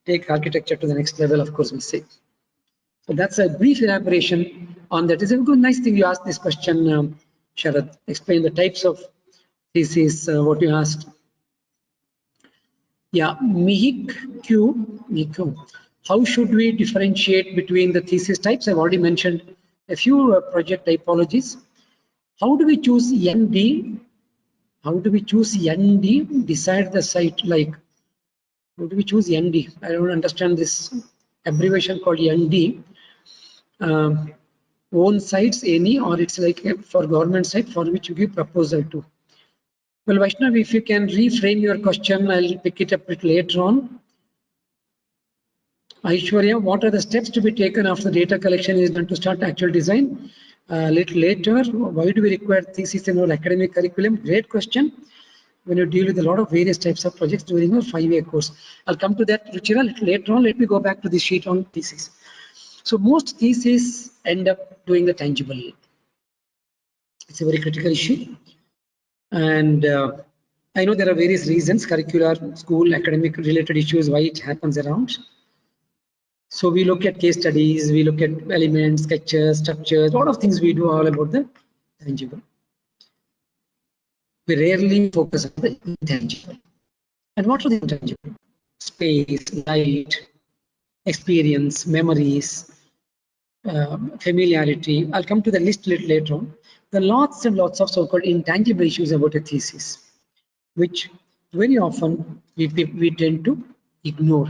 Speaker 3: Take architecture to the next level, of course, we say. So that's a brief elaboration on that. It's a good, nice thing you asked this question, Sharad. Explain the types of thesis, what you asked. Yeah, Mihik Q. How should we differentiate between the thesis types? I've already mentioned a few project typologies. How do we choose ND? How do we choose ND? Decide the site, like, how do we choose ND? I don't understand this abbreviation called ND. Own sites, any, or it's like for government site for which you give proposal to. Well, Vaishnav, if you can reframe your question, I'll pick it up a little later on. Aishwarya, what are the steps to be taken after data collection is done to start actual design? A little later, why do we require thesis in our academic curriculum? Great question. When you deal with a lot of various types of projects during a 5-year course. I'll come to that, Ruchira, a little later on. Let me go back to this sheet on thesis. So most theses end up doing the tangible. It's a very critical issue. And I know there are various reasons, curricular, school, academic related issues, why it happens around. So we look at case studies, we look at elements, sketches, structures, a lot of things we do all about the tangible. We rarely focus on the intangible. And what are the intangible? Space, light, experience, memories, familiarity. I'll come to the list a little later on. There are lots and lots of so-called intangible issues about a thesis, which very often we tend to ignore.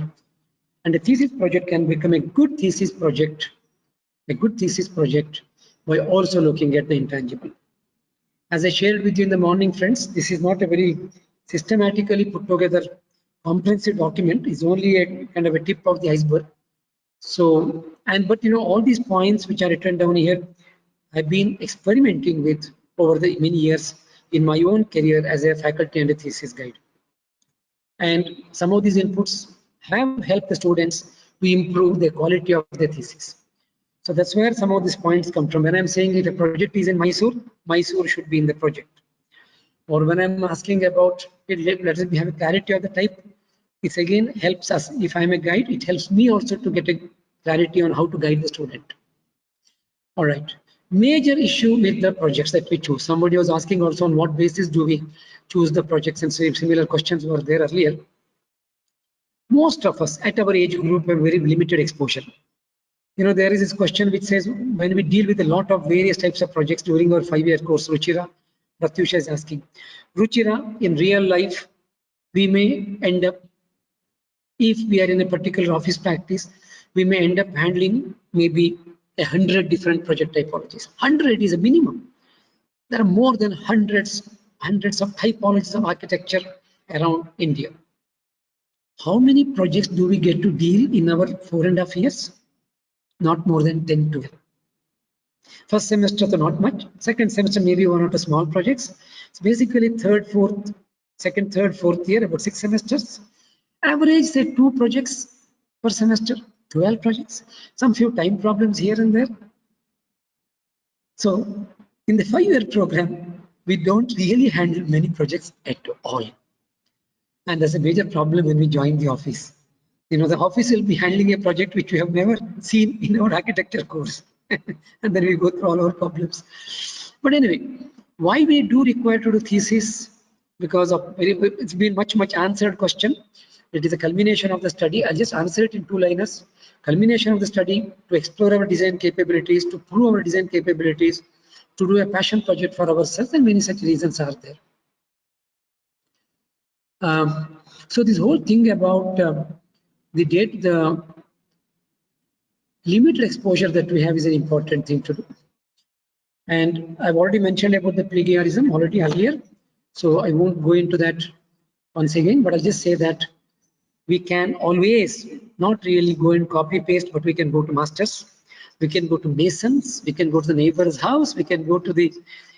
Speaker 3: And a thesis project can become a good thesis project by also looking at the intangible. As I shared with you in the morning, friends, this is not a very systematically put together comprehensive document. It's only a kind of a tip of the iceberg. So, but all these points which are written down here, I've been experimenting with over the many years in my own career as a faculty and a thesis guide. And some of these inputs have helped the students to improve the quality of their thesis. So that's where some of these points come from. When I'm saying if a project is in Mysore, Mysore should be in the project. Or when I'm asking about, let us have a clarity of the type, it again helps us. If I'm a guide, it helps me also to get a clarity on how to guide the student. All right. Major issue with the projects that we choose. Somebody was asking also on what basis do we choose the projects, and similar questions were there earlier. Most of us at our age group have very limited exposure. There is this question which says, when we deal with a lot of various types of projects during our 5-year course, Ruchira, Pratyusha is asking, Ruchira, in real life, we may end up, if we are in a particular office practice, we may end up handling maybe 100 different project typologies. 100 is a minimum. There are more than hundreds of typologies of architecture around India. How many projects do we get to deal in our 4.5 years? Not more than 10 to 12. First semester, so not much. Second semester, maybe 1 or 2 small projects. So basically, third, fourth second, third, fourth year, about 6 semesters. Average, say 2 projects per semester, 12 projects. Some few time problems here and there. So in the 5-year program, we don't really handle many projects at all. And that's a major problem when we join the office. You know, the office will be handling a project which we have never seen in our architecture course. And then we go through all our problems. But anyway, why we do require to do thesis? Because of it's been much answered question. It is a culmination of the study. I'll just answer it in 2 liners. Culmination of the study to explore our design capabilities, to prove our design capabilities, to do a passion project for ourselves, and many such reasons are there. So this whole thing about the limited exposure that we have is an important thing to do. And I've already mentioned about the plagiarism already earlier, so I won't go into that once again, but I'll just say that we can always not really go and copy paste, but we can go to masters, we can go to masons, we can go to the neighbor's house, we can go to the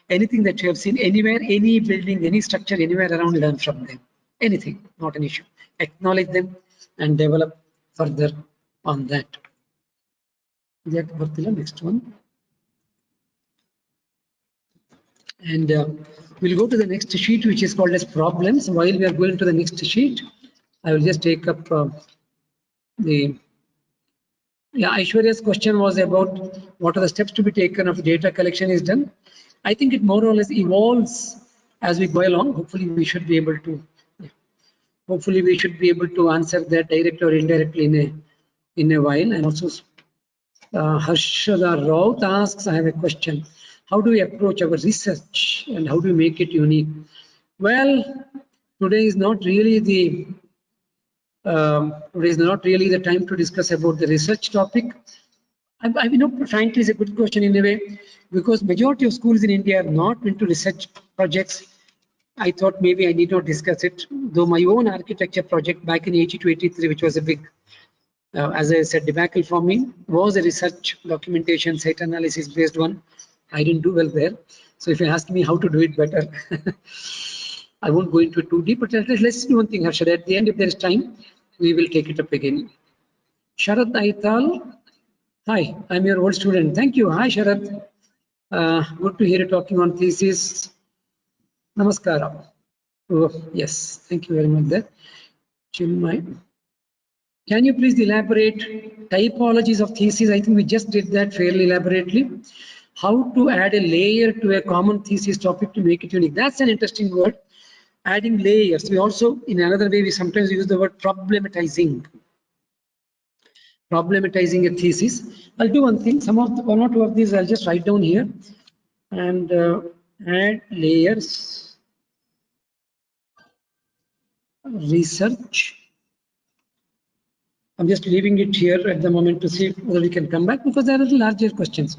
Speaker 3: anything that you have seen anywhere, any building, any structure, anywhere around, learn from them. Anything, not an issue. Acknowledge them and develop further on that. Next one. And we'll go to the next sheet, which is called as problems. While we are going to the next sheet, I will just take up Aishwarya's question was about what are the steps to be taken if data collection is done. I think it more or less evolves as we go along. Hopefully we should be able to answer that directly or indirectly in a while. And also Harshada Raut asks, I have a question. How do we approach our research and how do we make it unique? Well, today is not really the time to discuss about the research topic. I know, frankly, it's a good question in a way, because majority of schools in India are not into research projects. I thought maybe I need not discuss it, though my own architecture project back in 82, 83, which was a big, as I said, debacle for me, was a research documentation site analysis based one. I didn't do well there. So if you ask me how to do it better, I won't go into it too deep, but let's do one thing, Harshad. At the end, if there is time, we will take it up again. Sharat Aital, hi, I'm your old student. Thank you. Hi, Sharat. Good to hear you talking on thesis. Namaskara. Oh, yes, thank you very much there. Chinmay. Can you please elaborate typologies of thesis? I think we just did that fairly elaborately. How to add a layer to a common thesis topic to make it unique. That's an interesting word. Adding layers. We also, in another way, we sometimes use the word problematizing. Problematizing a thesis. I'll do one thing. One or two of these I'll just write down here and add layers. Research. I'm just leaving it here at the moment to see whether we can come back, because there are larger questions.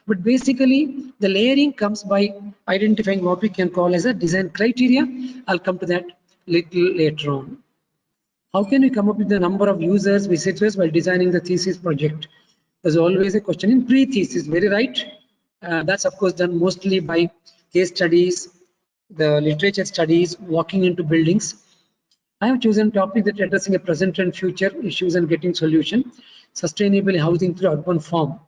Speaker 3: But basically, the layering comes by identifying what we can call as a design criteria. I'll come to that little later on. How can we come up with the number of users, visitors while designing the thesis project? There's always a question in pre-thesis, very right. That's of course done mostly by case studies, the literature studies, walking into buildings. I have chosen a topic that addressing a present and future issues and getting solution. Sustainable housing through urban form.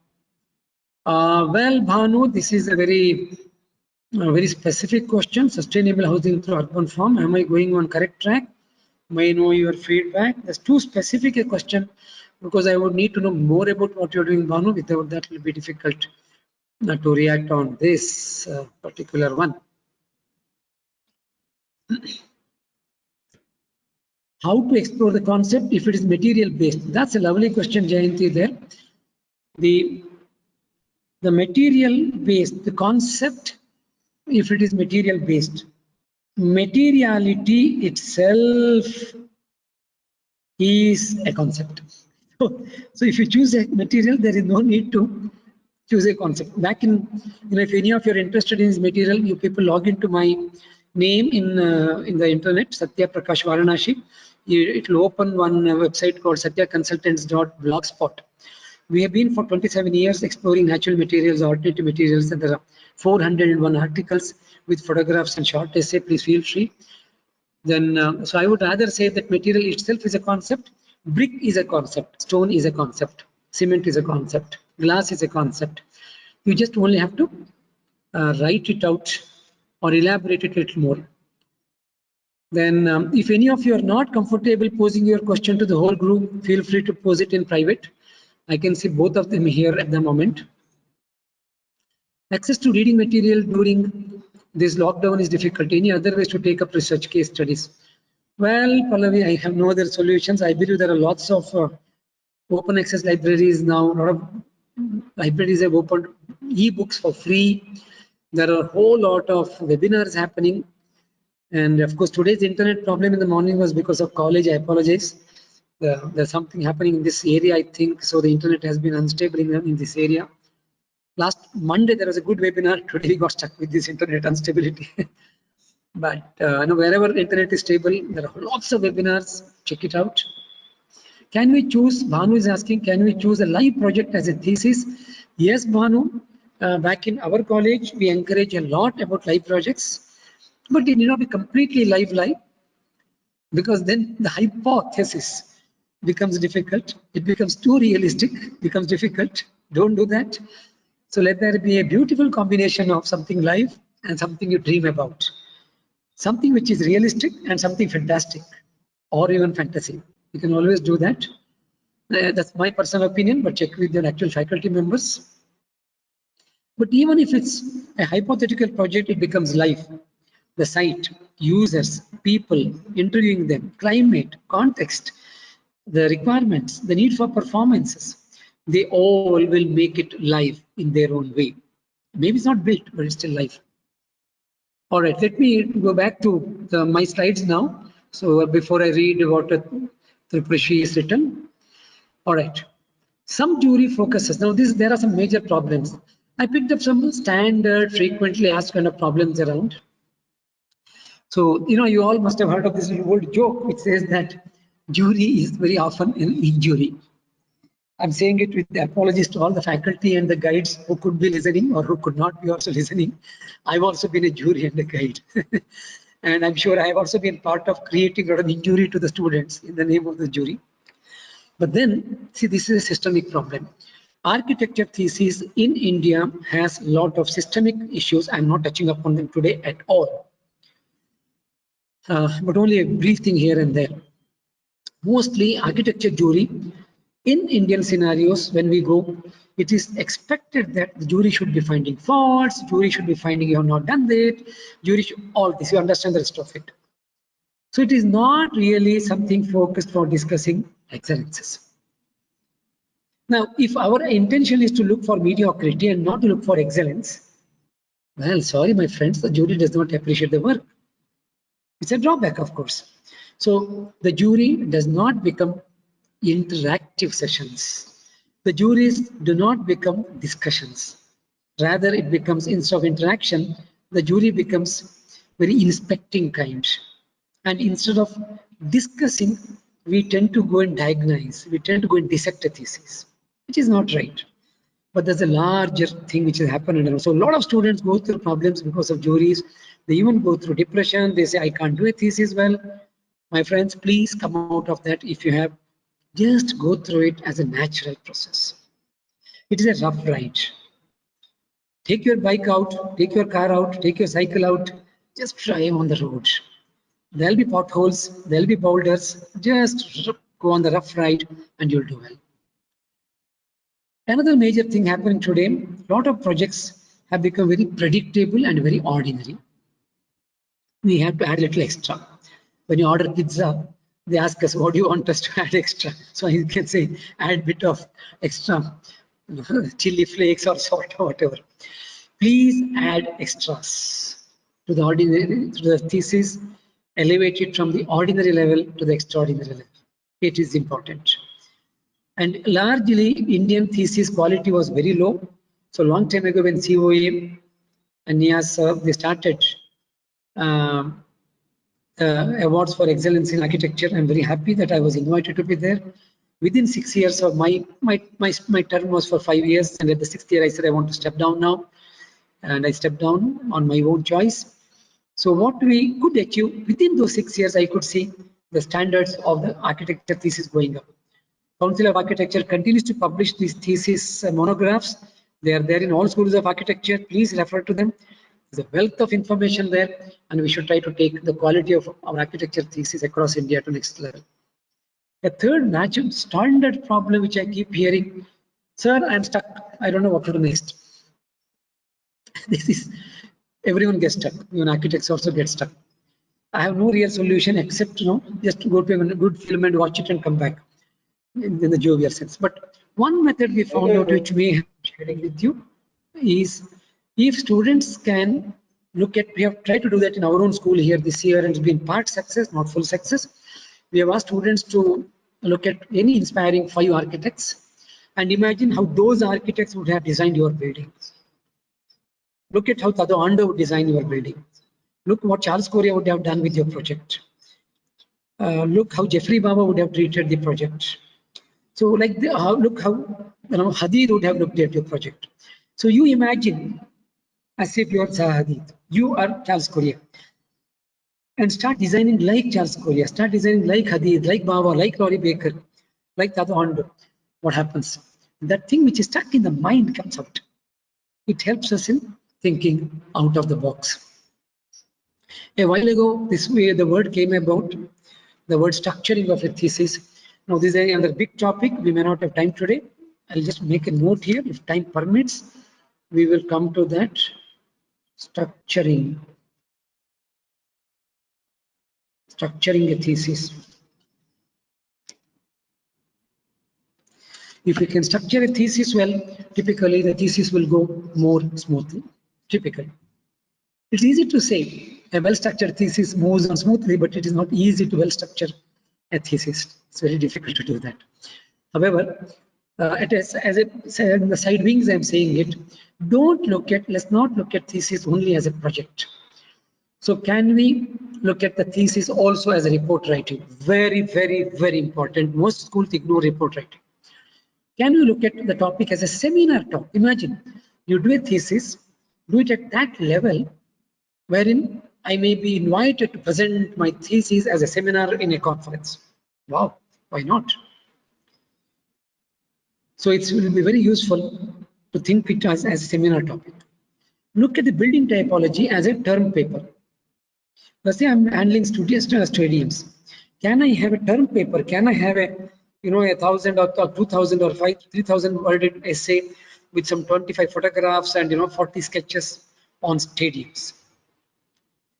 Speaker 3: Well, Bhanu, this is a very specific question. Sustainable housing through urban form. Am I going on correct track? May I know your feedback. That's too specific a question, because I would need to know more about what you're doing, Bhanu. Without that, it will be difficult to react on this particular one. How to explore the concept if it is material based? That's a lovely question, Jayanti. There, the material based, the concept, if it is material based, materiality itself is a concept. So if you choose a material, there is no need to choose a concept. Back in, if any of you are interested in this material, you people log into my name in the internet, Satya Prakash Varanashi. It will open one website called satyaconsultants.blogspot. We have been for 27 years exploring natural materials, alternative materials, and there are 401 articles with photographs and short essay. Please feel free. then so I would rather say that material itself is a concept, brick is a concept, stone is a concept, cement is a concept, glass is a concept. You just only have to write it out or elaborate it a little more. Then if any of you are not comfortable posing your question to the whole group, feel free to pose it in private. I can see both of them here at the moment. Access to reading material during this lockdown is difficult. Any other ways to take up research case studies? Well, Pallavi, I have no other solutions. I believe there are lots of open access libraries now. A lot of libraries have opened e-books for free. There are a whole lot of webinars happening. And of course, today's internet problem in the morning was because of college. I apologize. There's something happening in this area, I think. So the internet has been unstable in this area. Last Monday, there was a good webinar. Today, we got stuck with this internet instability. But wherever internet is stable, there are lots of webinars. Check it out. Can we choose, Bhanu is asking, can we choose a live project as a thesis? Yes, Bhanu. Back in our college, we encourage a lot about live projects. But it need not be completely live, because then the hypothesis becomes difficult. It becomes too realistic, becomes difficult. Don't do that. So let there be a beautiful combination of something live and something you dream about. Something which is realistic and something fantastic or even fantasy. You can always do that. That's my personal opinion, but check with your actual faculty members. But even if it's a hypothetical project, it becomes live. The site, users, people, interviewing them, climate, context, the requirements, the need for performances, they all will make it live in their own way. Maybe it's not built, but it's still live. All right, let me go back to my slides now. So before I read what Triprashi is written. All right, some jury focuses. Now there are some major problems. I picked up some standard, frequently asked kind of problems around. So, you all must have heard of this old joke which says that jury is very often an injury. I'm saying it with apologies to all the faculty and the guides who could be listening or who could not be also listening. I've also been a jury and a guide. And I'm sure I have also been part of creating a lot of injury to the students in the name of the jury. But then, see, this is a systemic problem. Architecture thesis in India has a lot of systemic issues. I'm not touching upon them today at all. But only a brief thing here and there. Mostly architecture jury in Indian scenarios, when we go, it is expected that the jury should be finding faults, jury should be finding you have not done that, jury should, all this, you understand the rest of it. So it is not really something focused for discussing excellences. Now, if our intention is to look for mediocrity and not to look for excellence, well, sorry, my friends, the jury does not appreciate the work. It's a drawback, of course. So the jury does not become interactive sessions. The juries do not become discussions. Rather, it becomes, instead of interaction, the jury becomes very inspecting kind. And instead of discussing, we tend to go and diagnose. We tend to go and dissect a thesis, which is not right. But there's a larger thing which has happened. So a lot of students go through problems because of juries. They even go through depression. They say, I can't do a thesis well. My friends, please come out of that. If you have, just go through it as a natural process. It is a rough ride. Take your bike out, take your car out, take your cycle out, just drive on the road. There'll be potholes, there'll be boulders. Just go on the rough ride and you'll do well. Another major thing happening today, a lot of projects have become very predictable and very ordinary. We have to add a little extra. When you order pizza, they ask us, what do you want us to add extra? So you can say, add a bit of extra chili flakes or salt or whatever. Please add extras to the ordinary, to the thesis, elevate it from the ordinary level to the extraordinary level. It is important. And largely, Indian thesis quality was very low. So long time ago, when COA and NIAS, they started awards for excellence in architecture, I'm very happy that I was invited to be there. Within 6 years of my term was for 5 years, and at the 6th year, I said I want to step down now, and I stepped down on my own choice. So what we could achieve within those 6 years, I could see the standards of the architecture thesis going up. Council of Architecture continues to publish these thesis monographs. They are there in all schools of architecture. Please refer to them. There's a wealth of information there, and we should try to take the quality of our architecture thesis across India to next level. A third natural standard problem which I keep hearing, sir, I'm stuck. I don't know what to do next. This is, everyone gets stuck. Even architects also get stuck. I have no real solution except, just go to a good film and watch it and come back in the jovial sense. But one method we found out, which we have sharing with you, is if students can look at, we have tried to do that in our own school here this year, and it's been part success, not full success. We have asked students to look at any inspiring 5 architects and imagine how those architects would have designed your buildings. Look at how Tado Ando would design your building. Look what Charles Correa would have done with your project. Look how Jeffrey Baba would have treated the project. So like, look how Hadid would have looked at your project. So you imagine as if you are Hadid, you are Charles Correa, and start designing like Charles Correa, start designing like Hadid, like Baba, like Laurie Baker, like Tado Ando. What happens? That thing which is stuck in the mind comes out. It helps us in thinking out of the box. A while ago, this way the word came about, the word structuring of a thesis. Now this is another big topic. We may not have time today. I'll just make a note here. If time permits, we will come to that. Structuring a thesis. If we can structure a thesis well, typically the thesis will go more smoothly. Typically, it's easy to say a well-structured thesis moves on smoothly, but it is not easy to well-structure a thesis. It's very difficult to do that. However, it is, as in the side wings, I'm saying it. Let's not look at thesis only as a project. So can we look at the thesis also as a report writing? Very, very, very important. Most schools ignore report writing. Can you look at the topic as a seminar talk? Imagine you do a thesis, do it at that level, wherein I may be invited to present my thesis as a seminar in a conference. Wow, why not? So it will be very useful to think it as a seminar topic. Look at the building typology as a term paper. Let's say I'm handling stadiums. Can I have a term paper? Can I have a 1,000 or 2,000 or 3,000 worded essay with some 25 photographs and 40 sketches on stadiums?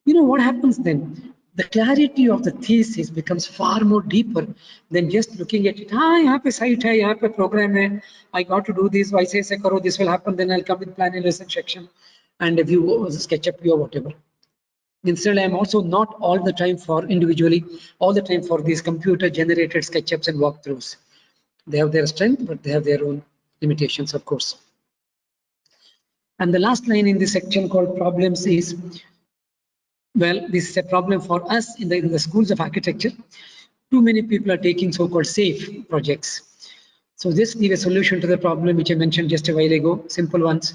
Speaker 3: What happens then? The clarity of the thesis becomes far more deeper than just looking at it. यहाँ पे site है, यहाँ पे program है. I got to do this. ऐसे करो. This will happen. Then I'll come with plan and lesson section and a view, SketchUp view or whatever. Instead, I'm also not all the time for these computer generated SketchUps and walkthroughs. They have their strength, but they have their own limitations, of course. And the last line in this section called problems is, well, this is a problem for us in the schools of architecture. Too many people are taking so-called safe projects. So just give a solution to the problem which I mentioned just a while ago, simple ones,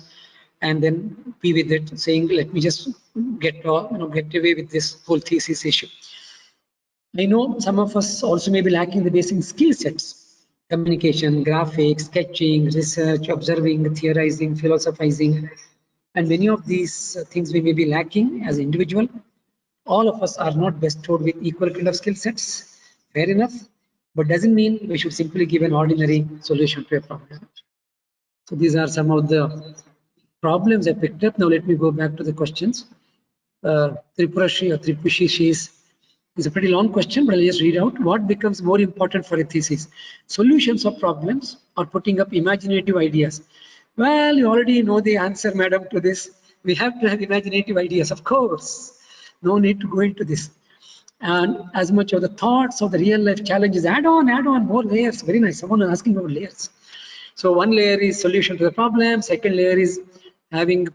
Speaker 3: and then be with it, saying, let me just get away with this whole thesis issue. I know some of us also may be lacking the basic skill sets: communication, graphics, sketching, research, observing, theorizing, philosophizing, and many of these things we may be lacking as an individual. All of us are not bestowed with equal kind of skill sets, fair enough, but doesn't mean we should simply give an ordinary solution to a problem. So these are some of the problems I picked up. Now let me go back to the questions. Tripushi is a pretty long question, but I'll just read out. What becomes more important for a thesis? Solutions of problems or putting up imaginative ideas? Well, you already know the answer, madam, to this. We have to have imaginative ideas, of course. No need to go into this. And as much of the thoughts of the real life challenges, add on more layers. Very nice. Someone is asking about layers. So one layer is solution to the problem. Second layer is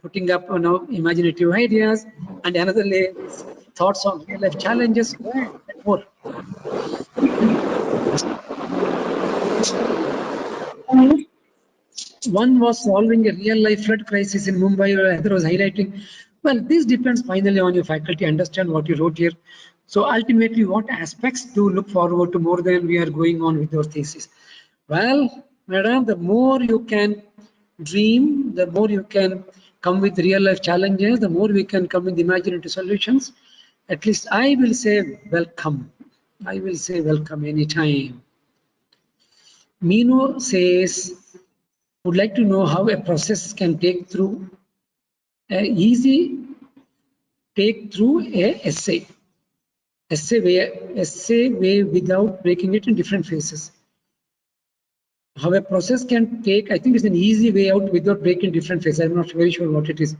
Speaker 3: putting up imaginative ideas, and another layer is thoughts on real life challenges. More. One was solving a real life flood crisis in Mumbai, or other was highlighting Well, this depends finally on your faculty, understand what you wrote here. So ultimately, what aspects to look forward to more than we are going on with your thesis? Well, madam, the more you can dream, the more you can come with real life challenges, the more we can come with imaginative solutions. At least I will say welcome. I will say welcome anytime. Mino says, would like to know how a process can take through a essay way without breaking it in different phases. How a process can take, I think it's an easy way out without breaking different phases. I'm not very sure what it is.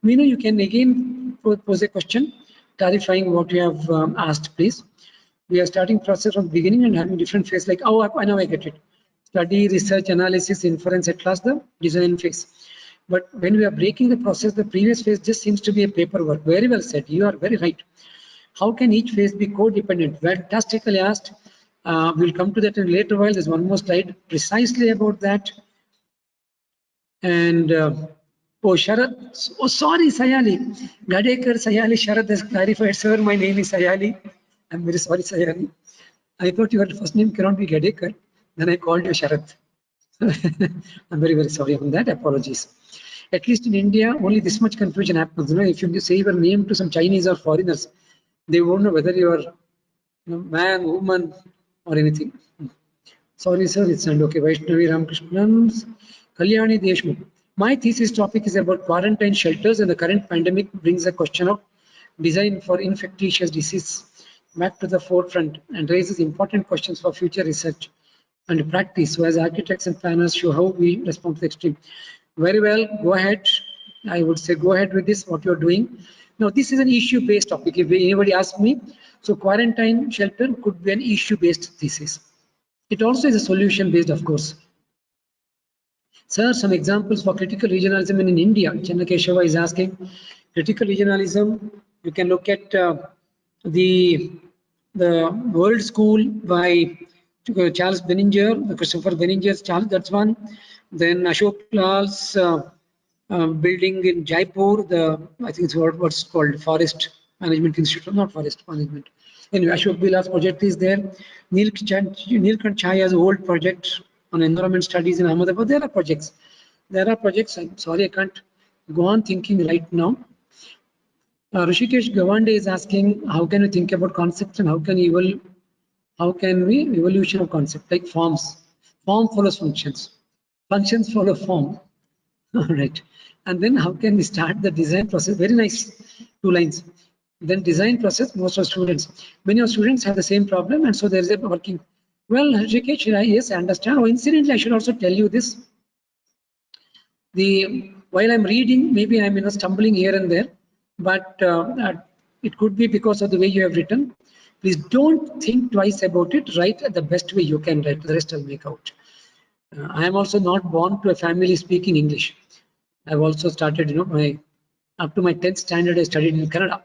Speaker 3: Meenu, you can again pose a question, clarifying what you have asked, please. We are starting process from the beginning and having different phases like, oh, I know I get it. Study, research, analysis, inference, at last the design phase. But when we are breaking the process, the previous phase just seems to be a paperwork. Very well said. You are very right. How can each phase be codependent? Fantastically asked. We'll come to that in later while. There's one more slide precisely about that. And oh, Sharad. Oh, sorry, Sayali. Gadekar Sayali Sharad has clarified, sir. My name is Sayali. I'm very sorry, Sayali. I thought your first name cannot be Gadekar. Then I called you Sharad. I'm very, very sorry on that. Apologies. At least in India, only this much confusion happens. You know, if you say your name to some Chinese or foreigners, they won't know whether you're man, woman, or anything. Sorry, sir, it's not okay. Vaishnavi Ramakrishnan, Kalyani Deshmukh. My thesis topic is about quarantine shelters, and the current pandemic brings a question of design for infectious disease back to the forefront and raises important questions for future research and practice. So as architects and planners show how we respond to the extreme. Very well, go ahead. I would say go ahead with this, what you're doing. Now, this is an issue-based topic. If anybody asks me, so quarantine shelter could be an issue-based thesis. It also is a solution-based, of course. Sir, some examples for critical regionalism in India. Chandrakeshava is asking, critical regionalism, you can look at the World School by Charles Benninger, Christopher Benninger's Charles, that's one. Then Ashok Lal's building in Jaipur, I think it's what's called Forest Management Institute, not Forest Management. Anyway, Ashok Lal's project is there. Neelkant Chaya's old project on environment studies in Ahmedabad. There are projects. I'm sorry, I can't go on thinking right now. Rishikesh Gawande is asking, how can we think about concepts and how can we evolution of concept like forms? Form follows functions. Functions follow form. All right. And then how can we start the design process? Very nice, 2 lines. Then design process, most of students. Many of students have the same problem, and so there is a working. Well, Rishikesh, yes, I understand. Oh, incidentally, I should also tell you this. While I'm reading, maybe I'm stumbling here and there, but it could be because of the way you have written. Please don't think twice about it. Write the best way you can write. The rest I'll make out. I am also not born to a family speaking English. I've also started, up to my 10th standard, I studied in Canada.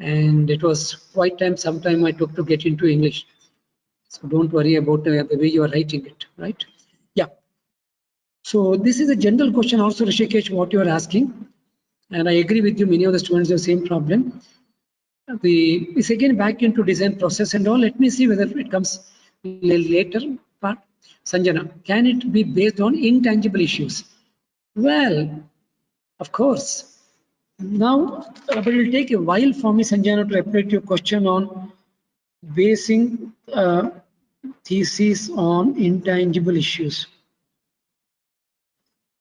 Speaker 3: And it was quite some time I took to get into English. So don't worry about the way you are writing it, right? Yeah. So this is a general question also, Rishikesh, what you are asking. And I agree with you, many of the students have the same problem. It's again back into design process and all. Let me see whether it comes later part. Sanjana, can it be based on intangible issues? Well, of course. Now, but it will take a while for me, Sanjana, to reply to your question on basing thesis on intangible issues.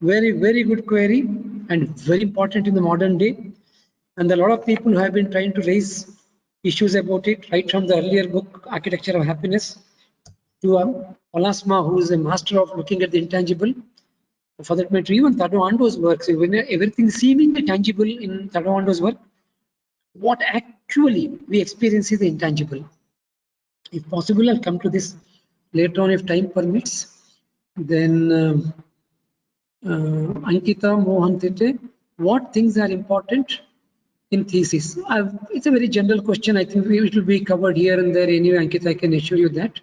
Speaker 3: Very, very good query and very important in the modern day. And a lot of people who have been trying to raise issues about it, right from the earlier book, Architecture of Happiness, to Olasma, who is a master of looking at the intangible. For that matter, even Tadwando's works, everything seemingly tangible in Tadwando's work, what actually we experience is the intangible. If possible, I'll come to this later on if time permits. Then Ankita Mohantite, what things are important in thesis? It's a very general question. I think it will be covered here and there anyway, Ankita, I can assure you that.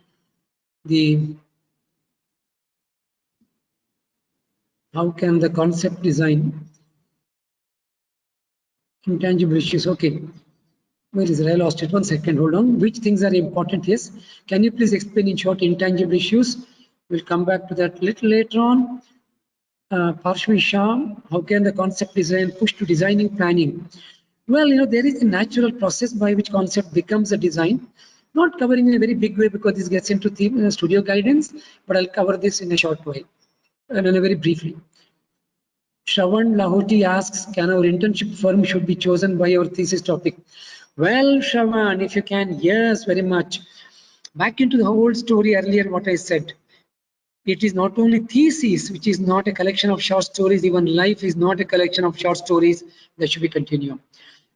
Speaker 3: How can the concept design Intangible issues. Okay. Where is it? I lost it. 1 second. Hold on. Which things are important? Yes. Can you please explain in short intangible issues? We'll come back to that little later on. Parshvi Shah, how can the concept design push to designing planning? Well, there is a natural process by which concept becomes a design. Not covering in a very big way because this gets into theme, studio guidance, but I'll cover this in a short while and in a very briefly. Shravan Lahoti asks, can our internship firm should be chosen by our thesis topic? Well, Shravan, if you can, yes, very much. Back into the whole story earlier, what I said. It is not only thesis, which is not a collection of short stories, even life is not a collection of short stories, there should be continuum.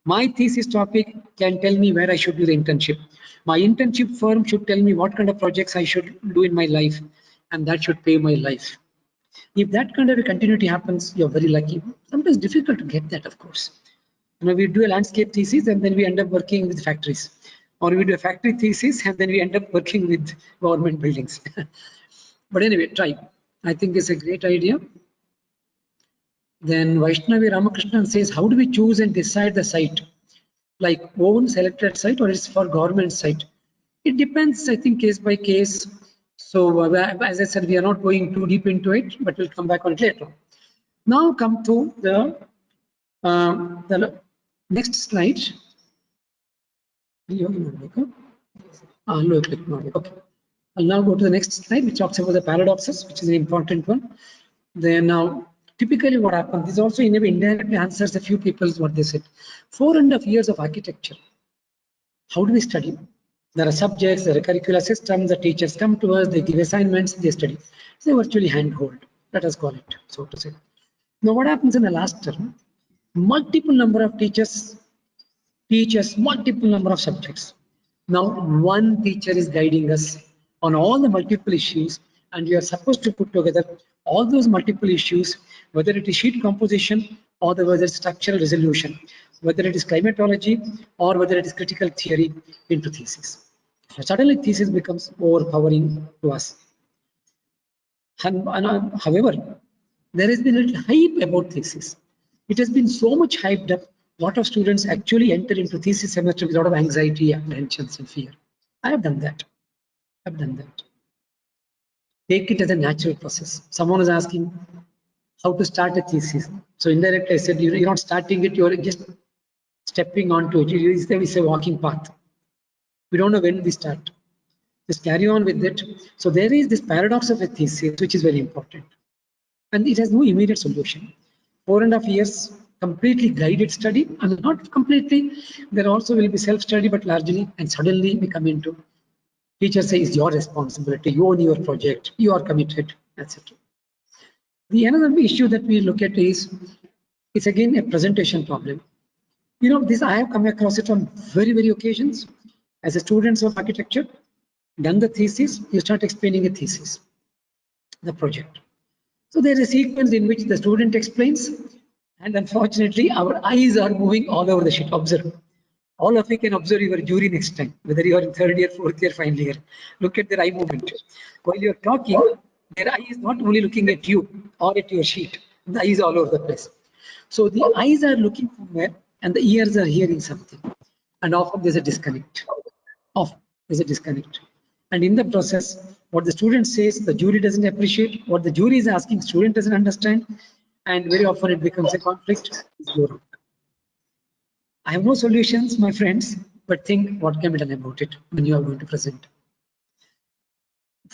Speaker 3: My thesis topic can tell me where I should do the internship. My internship firm should tell me what kind of projects I should do in my life, and that should pave my life. If that kind of a continuity happens, you're very lucky. Sometimes difficult to get that, of course. We do a landscape thesis and then we end up working with factories. Or we do a factory thesis and then we end up working with government buildings. But anyway, try. I think it's a great idea. Then Vaishnavi Ramakrishnan says, how do we choose and decide the site? Like own selected site or is for government site? It depends, I think, case by case. So as I said, we are not going too deep into it, but we'll come back on it later. Now come to the next slide. Okay. I'll now go to the next slide, which talks about the paradoxes, which is an important one. Then now, typically what happens, this also indirectly answers a few people's what they said. 4.5 years of architecture. How do we study? There are subjects, there are curricular systems, the teachers come to us, they give assignments, they study. They virtually handhold, let us call it, so to say. Now what happens in the last term? Multiple number of teachers teach us multiple number of subjects. Now one teacher is guiding us on all the multiple issues, and we are supposed to put together all those multiple issues, whether it is sheet composition or whether it's structural resolution, whether it is climatology or whether it is critical theory into thesis. So suddenly thesis becomes overpowering to us. However, there has been a little hype about thesis. It has been so much hyped up. A lot of students actually enter into thesis semester with a lot of anxiety, apprehensions, and fear. I have done that. I've done that. Take it as a natural process. Someone is asking how to start a thesis. So indirectly, I said, you're not starting it, you're just stepping onto it. It's a walking path. We don't know when we start. Just carry on with it. So there is this paradox of a thesis, which is very important. And it has no immediate solution. 4.5 years completely guided study, and not completely, there also will be self-study, but largely, and suddenly we come into teacher says it's your responsibility, you own your project, you are committed, etc. The another issue that we look at is, it's again a presentation problem. This I have come across it on very occasions. As a student of architecture, done the thesis, you start explaining a thesis, the project. So there is a sequence in which the student explains, and unfortunately our eyes are moving all over the sheet. Observe. All of you can observe your jury next time, whether you are in 3rd year, 4th year, final year. Look at their eye movement. While you are talking, their eye is not only looking at you or at your sheet, the eyes all over the place. So the eyes are looking somewhere and the ears are hearing something. And often there's a disconnect. And in the process, what the student says, the jury doesn't appreciate. What the jury is asking, student doesn't understand. And very often it becomes a conflict. I have no solutions, my friends, but think what can be done about it when you are going to present.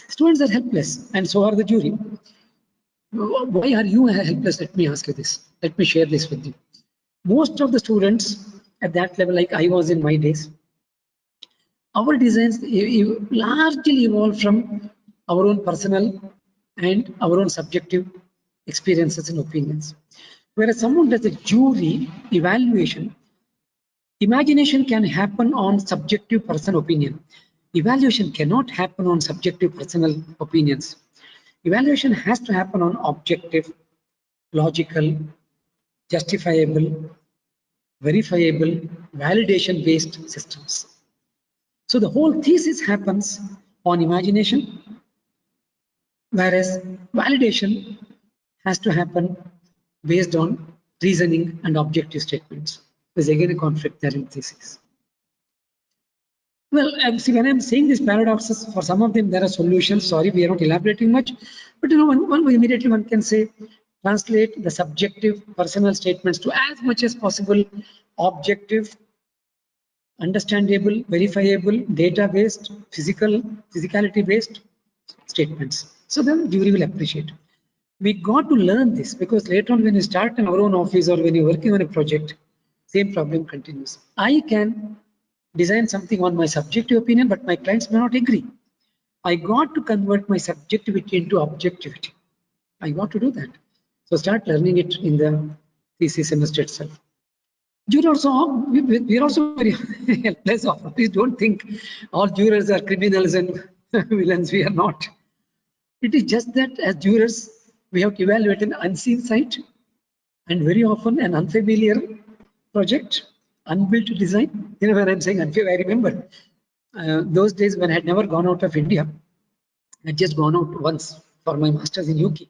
Speaker 3: Students are helpless, and so are the jury. Why are you helpless? Let me ask you this. Let me share this with you. Most of the students at that level, like I was in my days, our designs largely evolve from our own personal and our own subjective experiences and opinions. Whereas someone does a jury evaluation, imagination can happen on subjective personal opinion. Evaluation cannot happen on subjective personal opinions. Evaluation has to happen on objective, logical, justifiable, verifiable, validation-based systems. So the whole thesis happens on imagination, whereas validation has to happen based on reasoning and objective statements. There's again a conflict there in thesis. Well, see, when I'm saying these paradoxes, for some of them there are solutions. Sorry, we are not elaborating much, but you know, one immediately one can say, translate the subjective personal statements to as much as possible objective, understandable, verifiable, data-based, physicality-based statements. So then jury will appreciate. We got to learn this because later on when you start in our own office or when you're working on a project, same problem continues. I can design something on my subjective opinion, but my clients may not agree. I got to convert my subjectivity into objectivity. I got to do that. So start learning it in the thesis semester itself. Jurors also, we are also very helpless. Please don't think all jurors are criminals and villains. We are not. It is just that as jurors, we have to evaluate an unseen site and very often an unfamiliar project, unbuilt design. You know, when I'm saying unfamiliar, I remember those days when I had never gone out of India. I had just gone out once for my master's in UK.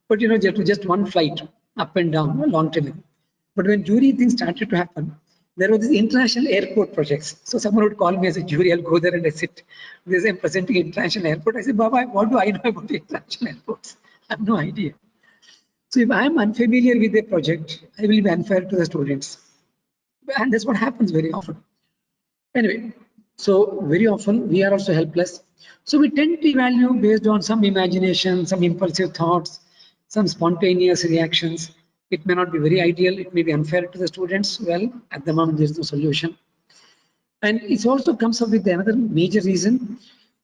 Speaker 3: But you know, just one flight up and down a long time ago. But when jury things started to happen, there were these international airport projects. So someone would call me as a jury, I'll go there and I sit. Because I'm presenting international airport. I said, Baba, what do I know about the international airports? I have no idea. So if I'm unfamiliar with a project, I will be unfair to the students. And that's what happens very often. Anyway, so very often we are also helpless. So we tend to evaluate based on some imagination, some impulsive thoughts, some spontaneous reactions. It may not be very ideal. It may be unfair to the students. Well, at the moment, there is no solution. And it also comes up with another major reason,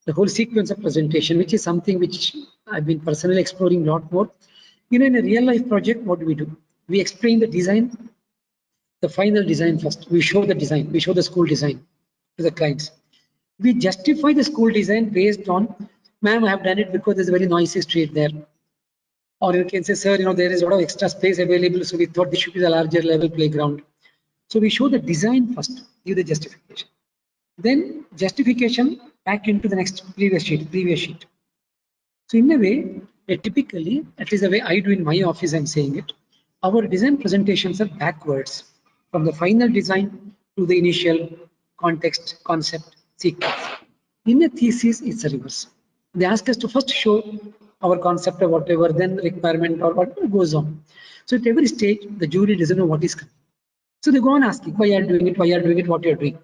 Speaker 3: the whole sequence of presentation, which is something which I've been personally exploring a lot more. You know, in a real life project, what do? We explain the design, the final design first. We show the design, we show the school design to the clients. We justify the school design based on, ma'am, I have done it because there's a very noisy street there. Or you can say, sir, you know, there is a lot of extra space available, so we thought this should be the larger level playground. So we show the design first, give the justification. Then justification back into the next previous sheet. So in a way, typically, at least the way I do in my office, I'm saying it, our design presentations are backwards from the final design to the initial context, concept, sequence. In a thesis, it's a reverse. They ask us to first show our concept or whatever, then requirement or whatever goes on. So at every stage, the jury doesn't know what is coming. So they go on asking, why are you doing it, what you're doing.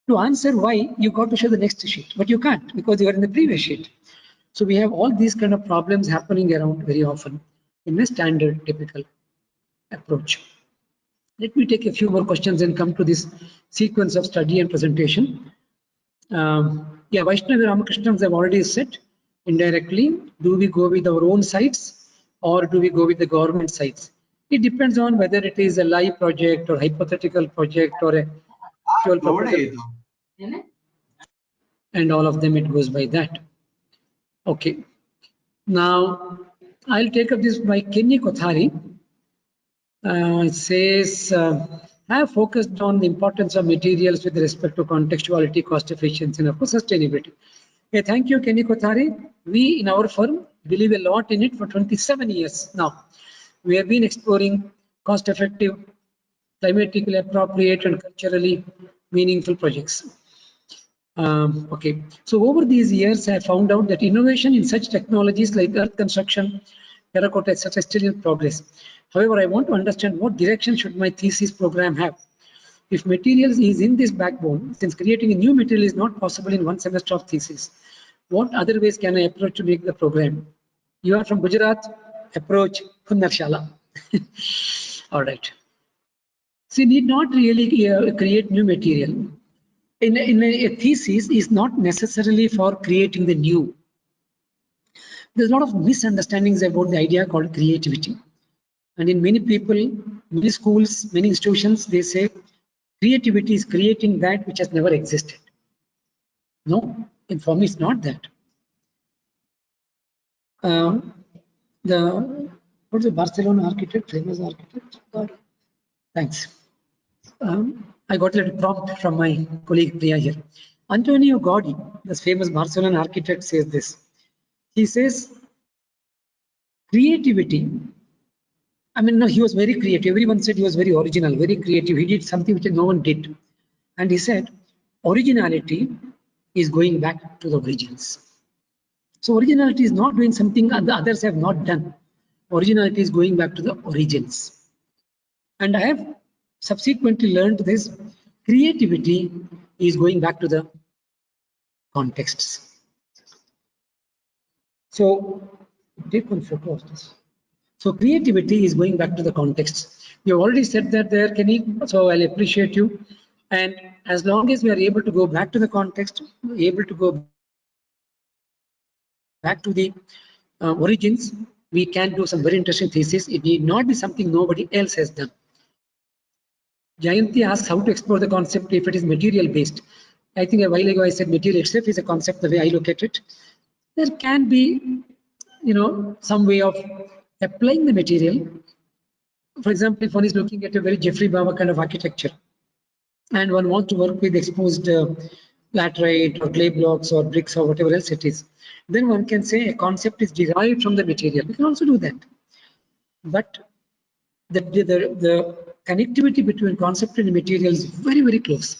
Speaker 3: To answer why, you got to show the next sheet, but you can't because you are in the previous sheet. So we have all these kind of problems happening around very often in a standard typical approach. Let me take a few more questions and come to this sequence of study and presentation. Yeah, Vaishnavi Ramakrishnans have already said indirectly, do we go with our own sites or do we go with the government sites? It depends on whether it is a live project or hypothetical project or a actual proposal. And all of them, it goes by that. Okay. Now, I'll take up this by Kenny Kothari. It says, have focused on the importance of materials with respect to contextuality, cost efficiency, and of course, sustainability. Okay, thank you, Kenny Kothari. We in our firm believe a lot in it for 27 years now. We have been exploring cost-effective, climatically appropriate, and culturally meaningful projects. Okay, so over these years, I found out that innovation in such technologies like earth construction, terracotta, etc., is still in progress. However, I want to understand what direction should my thesis program have. If materials is in this backbone, since creating a new material is not possible in one semester of thesis, what other ways can I approach to make the program? You are from Gujarat, approach Hunarshala. All right. So you need not really create new material. In a thesis is not necessarily for creating the new. There's a lot of misunderstandings about the idea called creativity. And in many people, many schools, many institutions, they say creativity is creating that which has never existed. No, and for me, it's not that. What's the Barcelona architect, famous architect? Thanks. I got a little prompt from my colleague Priya here. Antonio Gaudi, this famous Barcelona architect, says this. He says, creativity I mean, no, he was very creative. Everyone said he was very original, very creative. He did something which no one did. And he said, originality is going back to the origins. So originality is not doing something the others have not done. Originality is going back to the origins. And I have subsequently learned this. Creativity is going back to the contexts. So take one photo of this. So creativity is going back to the context. You already said that there, Kenny, so I'll appreciate you. And as long as we are able to go back to the context, able to go back to the origins, we can do some very interesting thesis. It need not be something nobody else has done. Jayanti asks how to explore the concept if it is material based. I think a while ago I said material itself is a concept the way I look at it. There can be, some way of applying the material. For example, if one is looking at a very Jeffrey Baba kind of architecture and one wants to work with exposed laterite or clay blocks or bricks or whatever else it is, then one can say a concept is derived from the material. We can also do that. But the connectivity between concept and material is very, very close.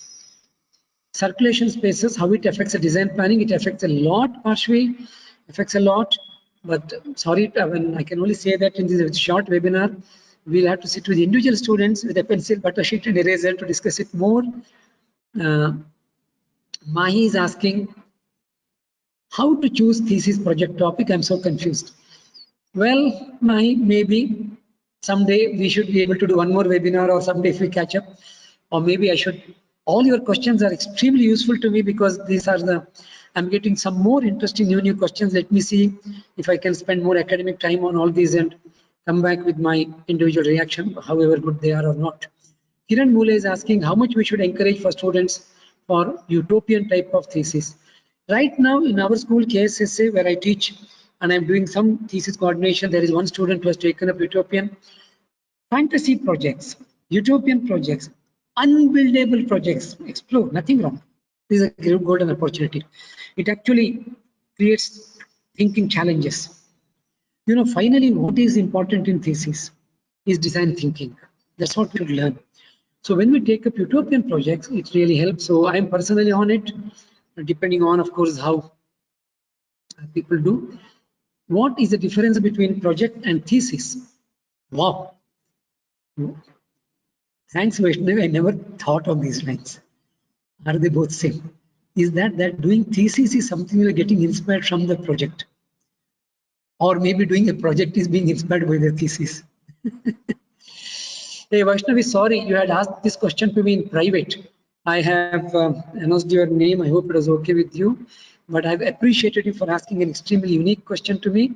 Speaker 3: Circulation spaces, how it affects the design planning, it affects a lot, Parshvi, affects a lot. But sorry, I can only say that in this short webinar, we'll have to sit with individual students with a pencil, butter sheet and eraser to discuss it more. Mahi is asking how to choose thesis project topic. I'm so confused. Well, Mahi, maybe someday we should be able to do one more webinar, or someday if we catch up, or maybe I should. All your questions are extremely useful to me because these are I'm getting some more interesting new questions. Let me see if I can spend more academic time on all these and come back with my individual reaction, however good they are or not. Kiran Mule is asking how much we should encourage for students for utopian type of thesis. Right now in our school KSSA where I teach and I'm doing some thesis coordination, there is one student who has taken up utopian fantasy projects, utopian projects, unbuildable projects. Explore, nothing wrong. This is a golden opportunity. It actually creates thinking challenges. Finally, what is important in thesis is design thinking. That's what we should learn. So when we take up utopian projects, it really helps. So I'm personally on it, depending on, of course, how people do. What is the difference between project and thesis? Wow. Thanks, Vaishnavi. I never thought of these lines. Are they both same? Is that doing thesis is something you're getting inspired from the project? Or maybe doing a project is being inspired by the thesis? Hey Vaishnavi, sorry, you had asked this question to me in private. I have announced your name. I hope it was okay with you. But I've appreciated you for asking an extremely unique question to me.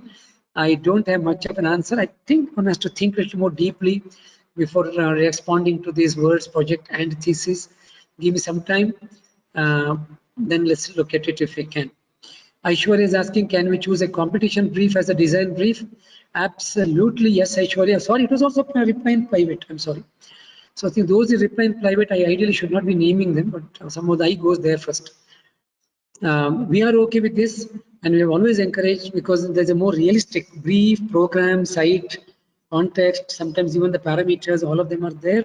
Speaker 3: I don't have much of an answer. I think one has to think a little more deeply before responding to these words, project and thesis. Give me some time. Then let's look at it if we can. Aishwarya is asking, can we choose a competition brief as a design brief? Absolutely, yes, Aishwarya. Sorry, it was also a reply in private. I'm sorry. So I think those who reply in private, I ideally should not be naming them, but some of the I goes there first. We are okay with this, and we have always encouraged because there's a more realistic brief, program, site, context, sometimes even the parameters, all of them are there.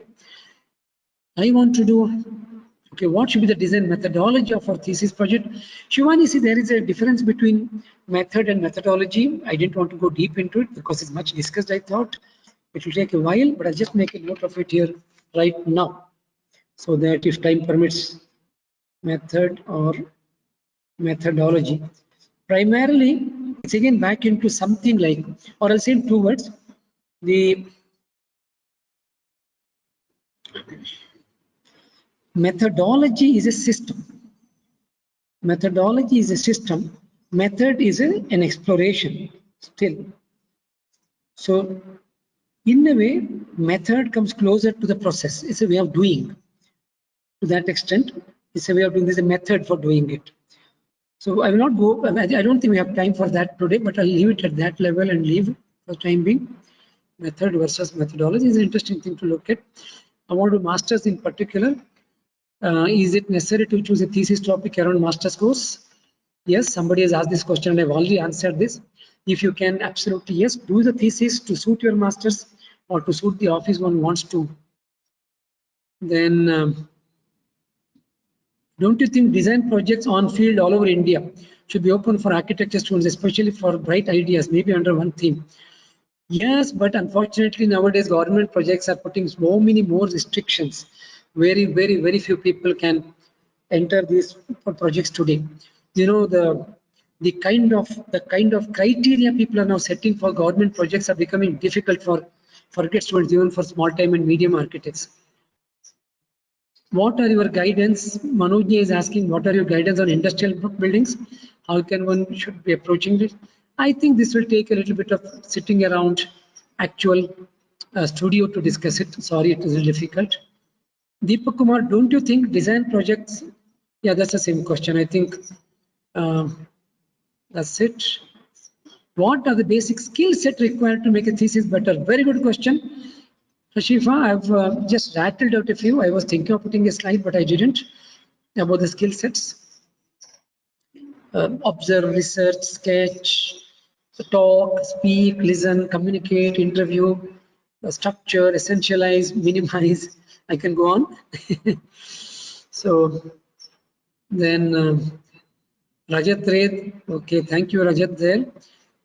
Speaker 3: I want to do, okay, what should be the design methodology of our thesis project? Shivani, see, there is a difference between method and methodology. I didn't want to go deep into it because it's much discussed, I thought. It will take a while, but I'll just make a note of it here right now, so that if time permits, method or methodology. Primarily, it's again back into something like, or I'll say in 2 words, the methodology is a system. Methodology is a system. Method is an exploration still. So in a way, method comes closer to the process. It's a way of doing. To that extent, it's a way of doing. There's a method for doing it. So I will not go, I don't think we have time for that today, but I'll leave it at that level and leave for the time being. Method versus methodology is an interesting thing to look at. I want to do masters in particular. Is it necessary to choose a thesis topic around master's course? Yes, somebody has asked this question and I've already answered this. If you can, absolutely yes, do the thesis to suit your master's. or to suit the office one wants to. Then don't you think design projects on field all over India should be open for architecture students, especially for bright ideas, maybe under one theme? Yes, but unfortunately nowadays government projects are putting so many more restrictions. Very few people can enter these projects today. You know, the kind of criteria people are now setting for government projects are becoming difficult for students, even for small time and medium architects. What are your guidance? Manoj is asking, what are your guidance on industrial buildings? How can one should be approaching this? I think this will take a little bit of sitting around actual studio to discuss it. Sorry, it is difficult. Deepak Kumar, don't you think design projects? Yeah, that's the same question. I think that's it. What are the basic skill set required to make a thesis better? Very good question. Shifa, I've just rattled out a few. I was thinking of putting a slide, but I didn't, about the skill sets. Observe, research, sketch, talk, speak, listen, communicate, interview, structure, essentialize, minimize. I can go on. So then Rajat Red, okay, thank you Rajat there.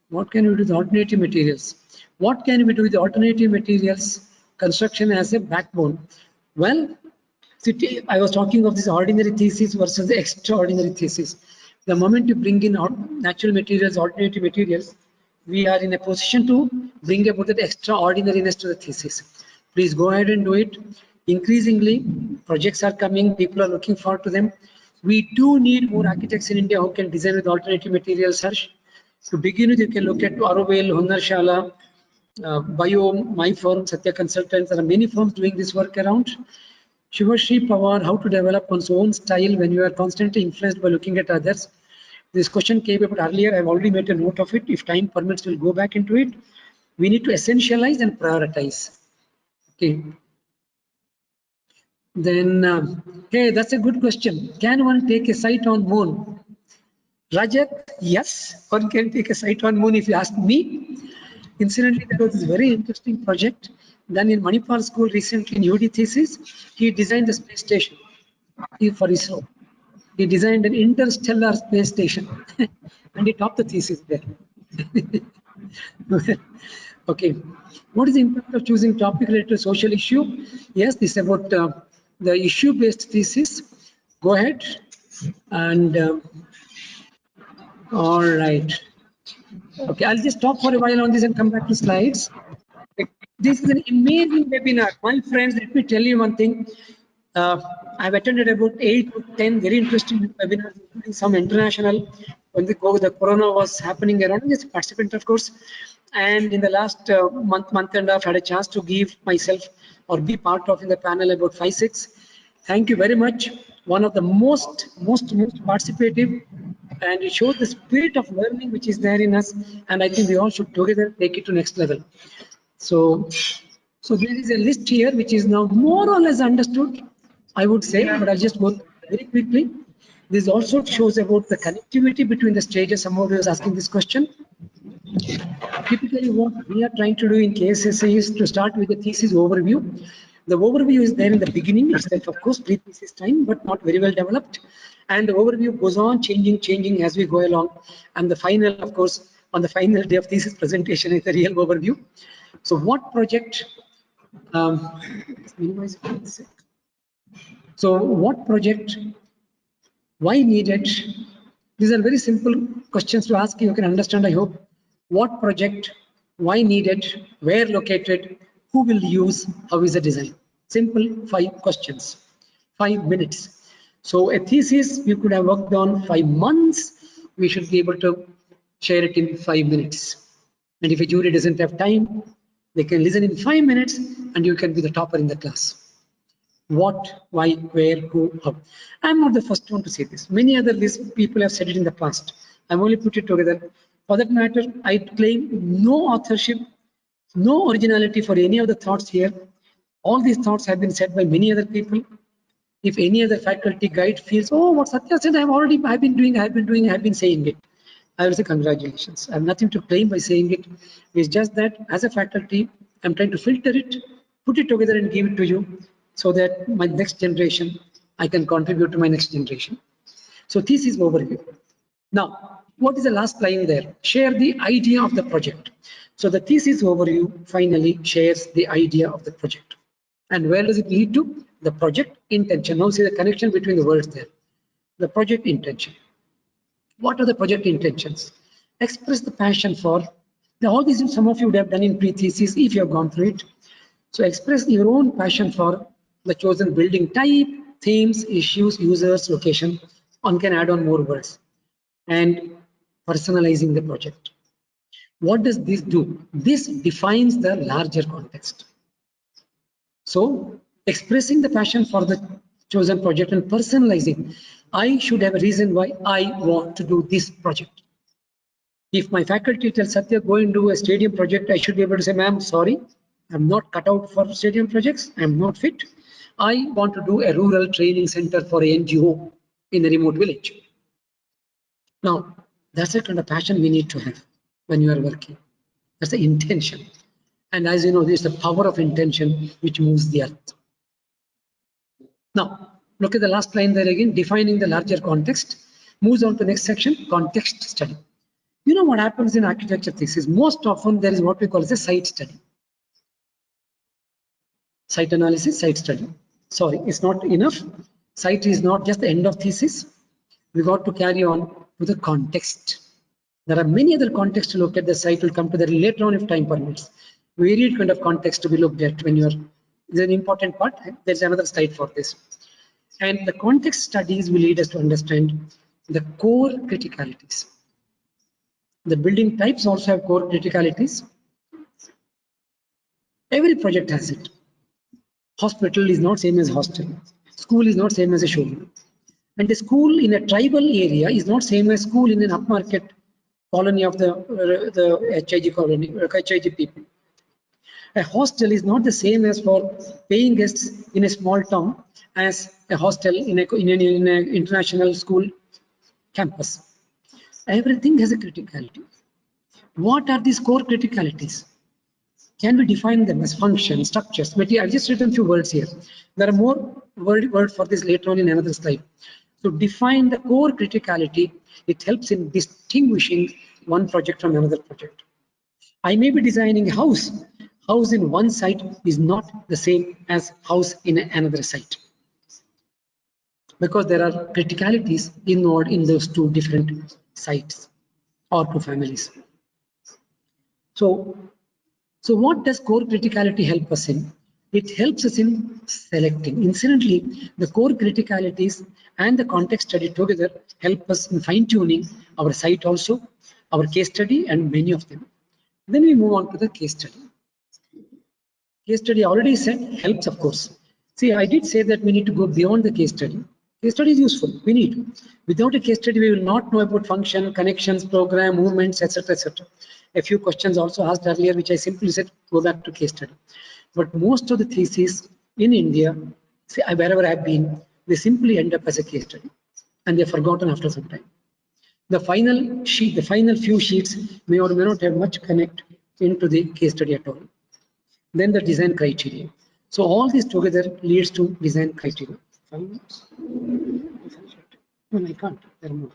Speaker 3: What can we do with alternative materials? What can we do with alternative materials? Construction as a backbone. Well, I was talking of this ordinary thesis versus the extraordinary thesis. The moment you bring in natural materials, alternative materials, we are in a position to bring about that extraordinariness to the thesis. Please go ahead and do it. Increasingly, projects are coming, people are looking forward to them. We do need more architects in India who can design with alternative materials. To begin with, you can look at Auroville, Hunnarshala, Biome, my firm, Satya Consultants. There are many firms doing this work around. Shivashri Pawar, how to develop one's own style when you are constantly influenced by looking at others. This question came up earlier. I've already made a note of it. If time permits, we'll go back into it. We need to essentialize and prioritize. Okay. Then, hey, that's a good question. Can one take a site on moon? Rajat, yes, one can take a site on moon if you ask me. Incidentally, there was this very interesting project done in Manipal school recently in UD thesis. He designed the space station for ISRO. He designed an interstellar space station and he topped the thesis there. Okay, what is the impact of choosing topic related to social issue? Yes, this is about the issue-based thesis. Go ahead and all right. Okay, I'll just stop for a while on this and come back to slides. This is an amazing webinar. My friends, let me tell you one thing. I've attended about 8 to 10 very interesting webinars, including some international, when the corona was happening around. I'm just a participant, of course. And in the last month and a half, I had a chance to give myself or be part of in the panel about 5-6. Thank you very much. One of the most participative, and it shows the spirit of learning which is there in us. And I think we all should together take it to next level. So there is a list here which is now more or less understood, I would say, but I'll just go very quickly. This also shows about the connectivity between the stages. Somebody was asking this question. Typically, what we are trying to do in KSSA is to start with the thesis overview. The overview is there in the beginning itself, of course, pre-thesis time, but not very well developed. And the overview goes on changing as we go along. And the final, of course, on the final day of thesis presentation is the real overview. So what project, why needed? These are very simple questions to ask. You can understand, I hope. What project, why needed, where located, who will use, how is the design? Simple 5 questions, 5 minutes. So a thesis you could have worked on 5 months. We should be able to share it in 5 minutes. And if a jury doesn't have time, they can listen in 5 minutes and you can be the topper in the class. What, why, where, who, how. I'm not the first one to say this. Many other people have said it in the past. I've only put it together. For that matter, I claim no authorship, no originality for any of the thoughts here. All these thoughts have been said by many other people. If any other faculty guide feels, oh, what Satya said, I've been saying it. I will say congratulations. I have nothing to claim by saying it. It's just that as a faculty, I'm trying to filter it, put it together and give it to you so that my next generation, I can contribute to my next generation. So thesis overview. Now, what is the last line there? Share the idea of the project. So the thesis overview finally shares the idea of the project. And where does it lead to? The project intention. Now see the connection between the words there. The project intention. What are the project intentions? Express the passion for, now all these some of you would have done in pre-thesis if you have gone through it. So express your own passion for the chosen building type, themes, issues, users, location. One can add on more words. And personalizing the project. What does this do? This defines the larger context. So expressing the passion for the chosen project and personalizing, I should have a reason why I want to do this project. If my faculty tells Satya, go and do a stadium project, I should be able to say, ma'am, sorry, I'm not cut out for stadium projects, I'm not fit. I want to do a rural training center for an NGO in a remote village. Now, that's the kind of passion we need to have when you are working. That's the intention. And as you know, there's the power of intention which moves the earth. Now, look at the last line there again, defining the larger context. Moves on to the next section, context study. You know what happens in architecture thesis? Most often there is what we call as a site study. Site analysis, site study. Sorry, it's not enough. Site is not just the end of thesis. We got to carry on to the context. There are many other contexts to look at. The site will come to that later on if time permits. Varied kind of context to be looked at when you're, is an important part. There's another slide for this. And the context studies will lead us to understand the core criticalities. The building types also have core criticalities. Every project has it. Hospital is not same as hostel. School is not same as a showroom. And the school in a tribal area is not same as school in an upmarket colony of the HIG colony, HIG people. A hostel is not the same as for paying guests in a small town as a hostel in an international school campus. Everything has a criticality. What are these core criticalities? Can we define them as functions, structures, material? I've just written a few words here. There are more words for this later on in another slide. So define the core criticality. It helps in distinguishing one project from another project. I may be designing a house. House in one site is not the same as house in another site, because there are criticalities involved in those two different sites or two families. So what does core criticality help us in? It helps us in selecting. Incidentally, the core criticalities and the context study together help us in fine-tuning our site also, our case study, and many of them. Then we move on to the case study. Case study already said helps, of course. See, I did say that we need to go beyond the case study. Case study is useful. We need. Without a case study, we will not know about function, connections, program, movements, etc., etc. A few questions also asked earlier, which I simply said go back to case study. But most of the theses in India, see, wherever I've been, they simply end up as a case study, and they're forgotten after some time. The final sheet, the final few sheets may or may not have much connect into the case study at all. Then the design criteria. So all this together leads to design criteria. 5 minutes? No, I can't. There are more.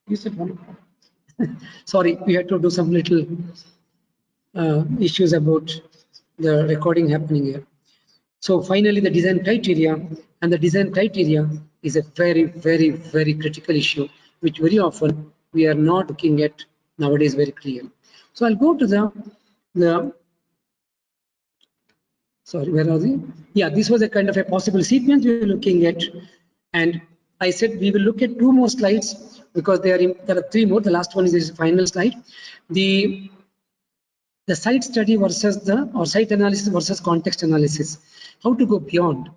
Speaker 3: You said one. Sorry, we had to do some little issues about the recording happening here. So finally, the design criteria, and the design criteria is a very, very, very critical issue, which very often we are not looking at nowadays very clear. So I'll go to the sorry, where are we? Yeah, this was a kind of a possible sequence we were looking at, and I said we will look at 2 more slides because there are 3 more. The last one is this final slide. The site study versus or site analysis versus context analysis. How to go beyond.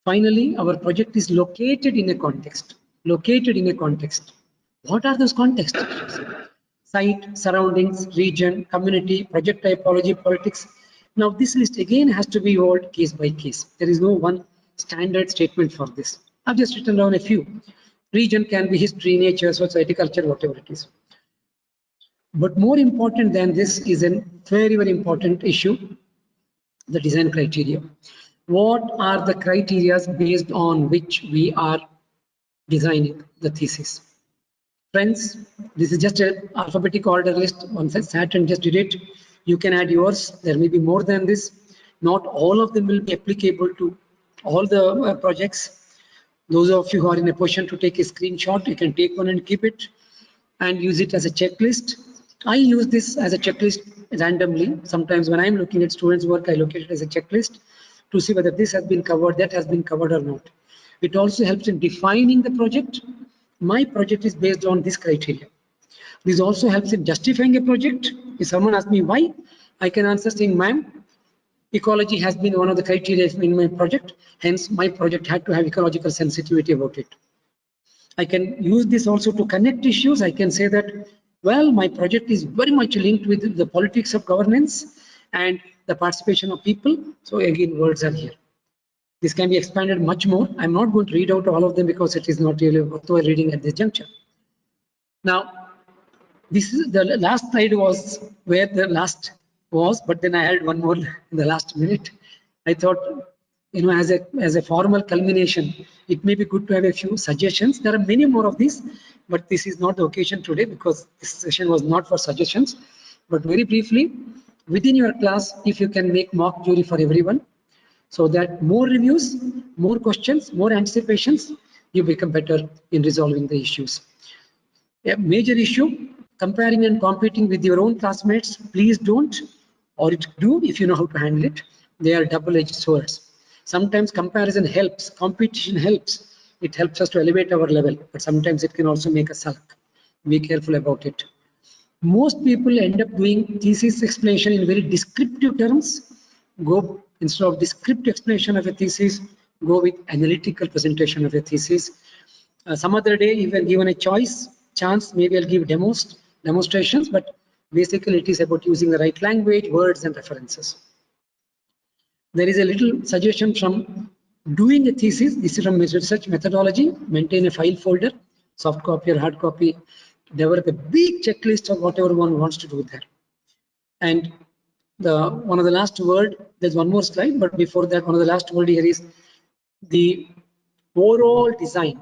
Speaker 3: Finally, our project is located in a context. Located in a context. What are those contexts? Site, surroundings, region, community, project typology, politics. Now this list again has to be evolved case by case. There is no one standard statement for this. I've just written down a few. Region can be history, nature, society, culture, whatever it is. But more important than this is a very, very important issue, the design criteria. What are the criteria based on which we are designing the thesis? Friends, this is just an alphabetic order list. Once I sat and just did it, you can add yours. There may be more than this. Not all of them will be applicable to all the projects. Those of you who are in a position to take a screenshot, you can take one and keep it and use it as a checklist. I use this as a checklist randomly. Sometimes when I'm looking at students' work, I look at it as a checklist to see whether this has been covered, that has been covered or not. It also helps in defining the project. My project is based on this criteria. This also helps in justifying a project. If someone asks me why, I can answer saying, ma'am, ecology has been one of the criteria in my project. Hence, my project had to have ecological sensitivity about it. I can use this also to connect issues. I can say that, well, my project is very much linked with the politics of governance and the participation of people. So again, words are here. This can be expanded much more. I'm not going to read out all of them because it is not really worthwhile reading at this juncture. Now, this is the last slide was where the last was, but then I had one more in the last minute. I thought, you know, as a formal culmination, it may be good to have a few suggestions. There are many more of these, but this is not the occasion today because this session was not for suggestions. But very briefly, within your class, if you can make mock jury for everyone, so that more reviews, more questions, more anticipations, you become better in resolving the issues. A major issue, comparing and competing with your own classmates, please don't, or it do if you know how to handle it. They are double-edged swords. Sometimes comparison helps, competition helps. It helps us to elevate our level, but sometimes it can also make us sulk. Be careful about it. Most people end up doing thesis explanation in very descriptive terms. Go instead of descriptive explanation of a thesis, go with analytical presentation of a thesis. Some other day, if you're given a chance, maybe I'll give demonstrations, but basically it is about using the right language, words, and references. There is a little suggestion from doing a thesis. This is from research methodology. Maintain a file folder, soft copy or hard copy. Develop a big checklist of whatever one wants to do there. And one of the last word, there's one more slide, but before that, one of the last word here is the overall design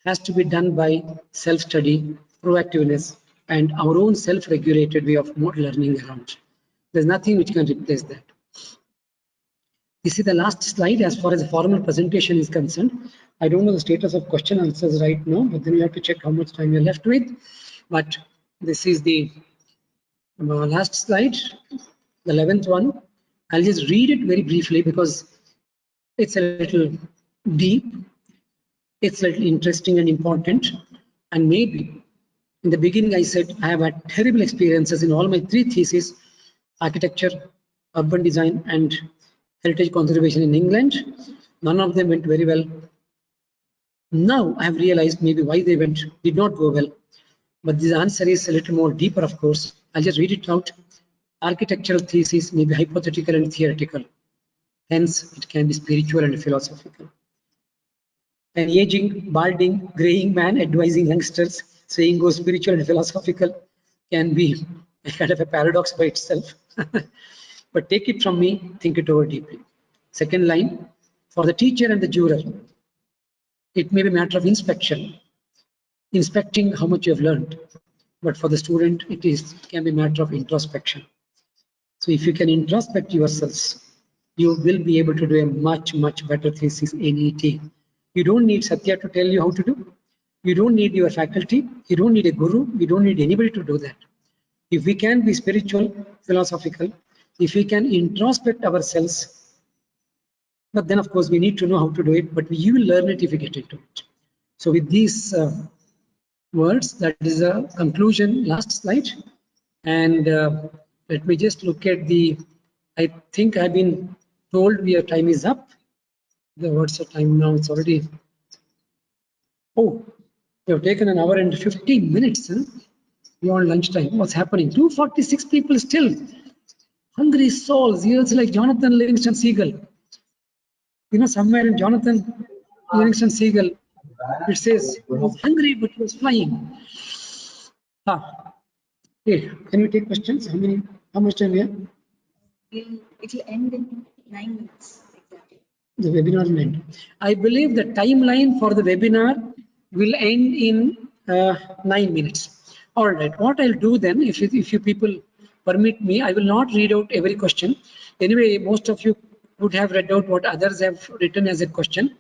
Speaker 3: has to be done by self-study, proactiveness, and our own self-regulated way of learning around. There's nothing which can replace that. This is the last slide as far as the formal presentation is concerned. I don't know the status of question answers right now, but then you have to check how much time you're left with. But this is the last slide, the 11th one. I'll just read it very briefly because it's a little deep. It's a little interesting and important. And maybe in the beginning, I said I have had terrible experiences in all my 3 theses: architecture, urban design, and heritage conservation in England. None of them went very well. Now I have realized maybe why they did not go well. But the answer is a little more deeper, of course. I'll just read it out. Architectural thesis may be hypothetical and theoretical. Hence, it can be spiritual and philosophical. An aging, balding, graying man advising youngsters, saying go spiritual and philosophical, can be a kind of a paradox by itself. But take it from me, think it over deeply. Second line, for the teacher and the juror, it may be a matter of inspection, inspecting how much you have learned. But for the student, it can be a matter of introspection. So if you can introspect yourselves, you will be able to do a much, much better thesis in ET. You don't need Satya to tell you how to do. You don't need your faculty. You don't need a guru. You don't need anybody to do that. If we can be spiritual, philosophical, if we can introspect ourselves, but then of course we need to know how to do it, but you will learn it if you get into it. So with these words, that is a conclusion. Last slide. And let me just look at I think I've been told your time is up. What's the time now? It's already, oh, we have taken an hour and 15 minutes beyond lunchtime. What's happening? 246 people still. Hungry souls, ears like Jonathan Livingston Seagull. You know, somewhere in Jonathan Livingston Seagull, it says he was hungry but he was flying. Okay, can we take questions? How much time we have?
Speaker 2: It will end in 9 minutes. Exactly.
Speaker 3: The webinar will end. I believe the timeline for the webinar will end in 9 minutes. All right, what I'll do then, if you people permit me, I will not read out every question. Anyway, most of you would have read out what others have written as a question.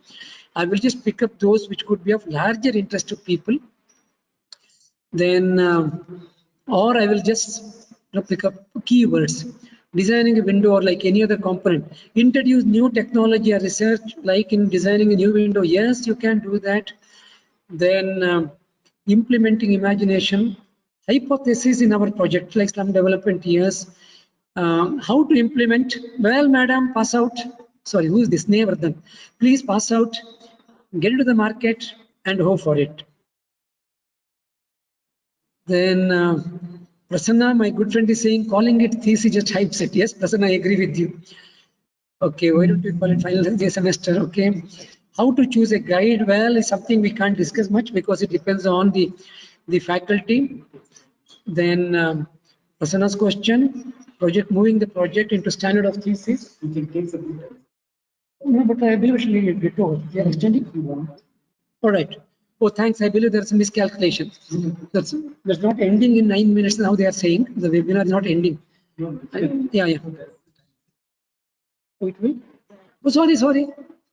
Speaker 3: I will just pick up those which could be of larger interest to people. Then, or I will just pick up keywords. Designing a window or like any other component. Introduce new technology or research like in designing a new window. Yes, you can do that. Then implementing imagination. Hypothesis in our project like slum development. Yes. How to implement? Well, madam, pass out. Sorry, who is this? Nevardhan. Please pass out. Get into the market and hope for it. Then Prasanna, my good friend, is saying calling it thesis just hypes it. Yes, Prasanna, I agree with you. Okay, why don't we call it final semester? Okay, how to choose a guide? Well, it's something we can't discuss much because it depends on the faculty. Then Prasanna's question: project moving the project into standard of thesis.
Speaker 1: You can take some.
Speaker 3: No, but I believe it should be get over. They are extending. All right. Oh, thanks. I believe there's a miscalculation. That's not ending in 9 minutes. Now they are saying the webinar is not ending. Yeah. Oh, it will. Oh, sorry.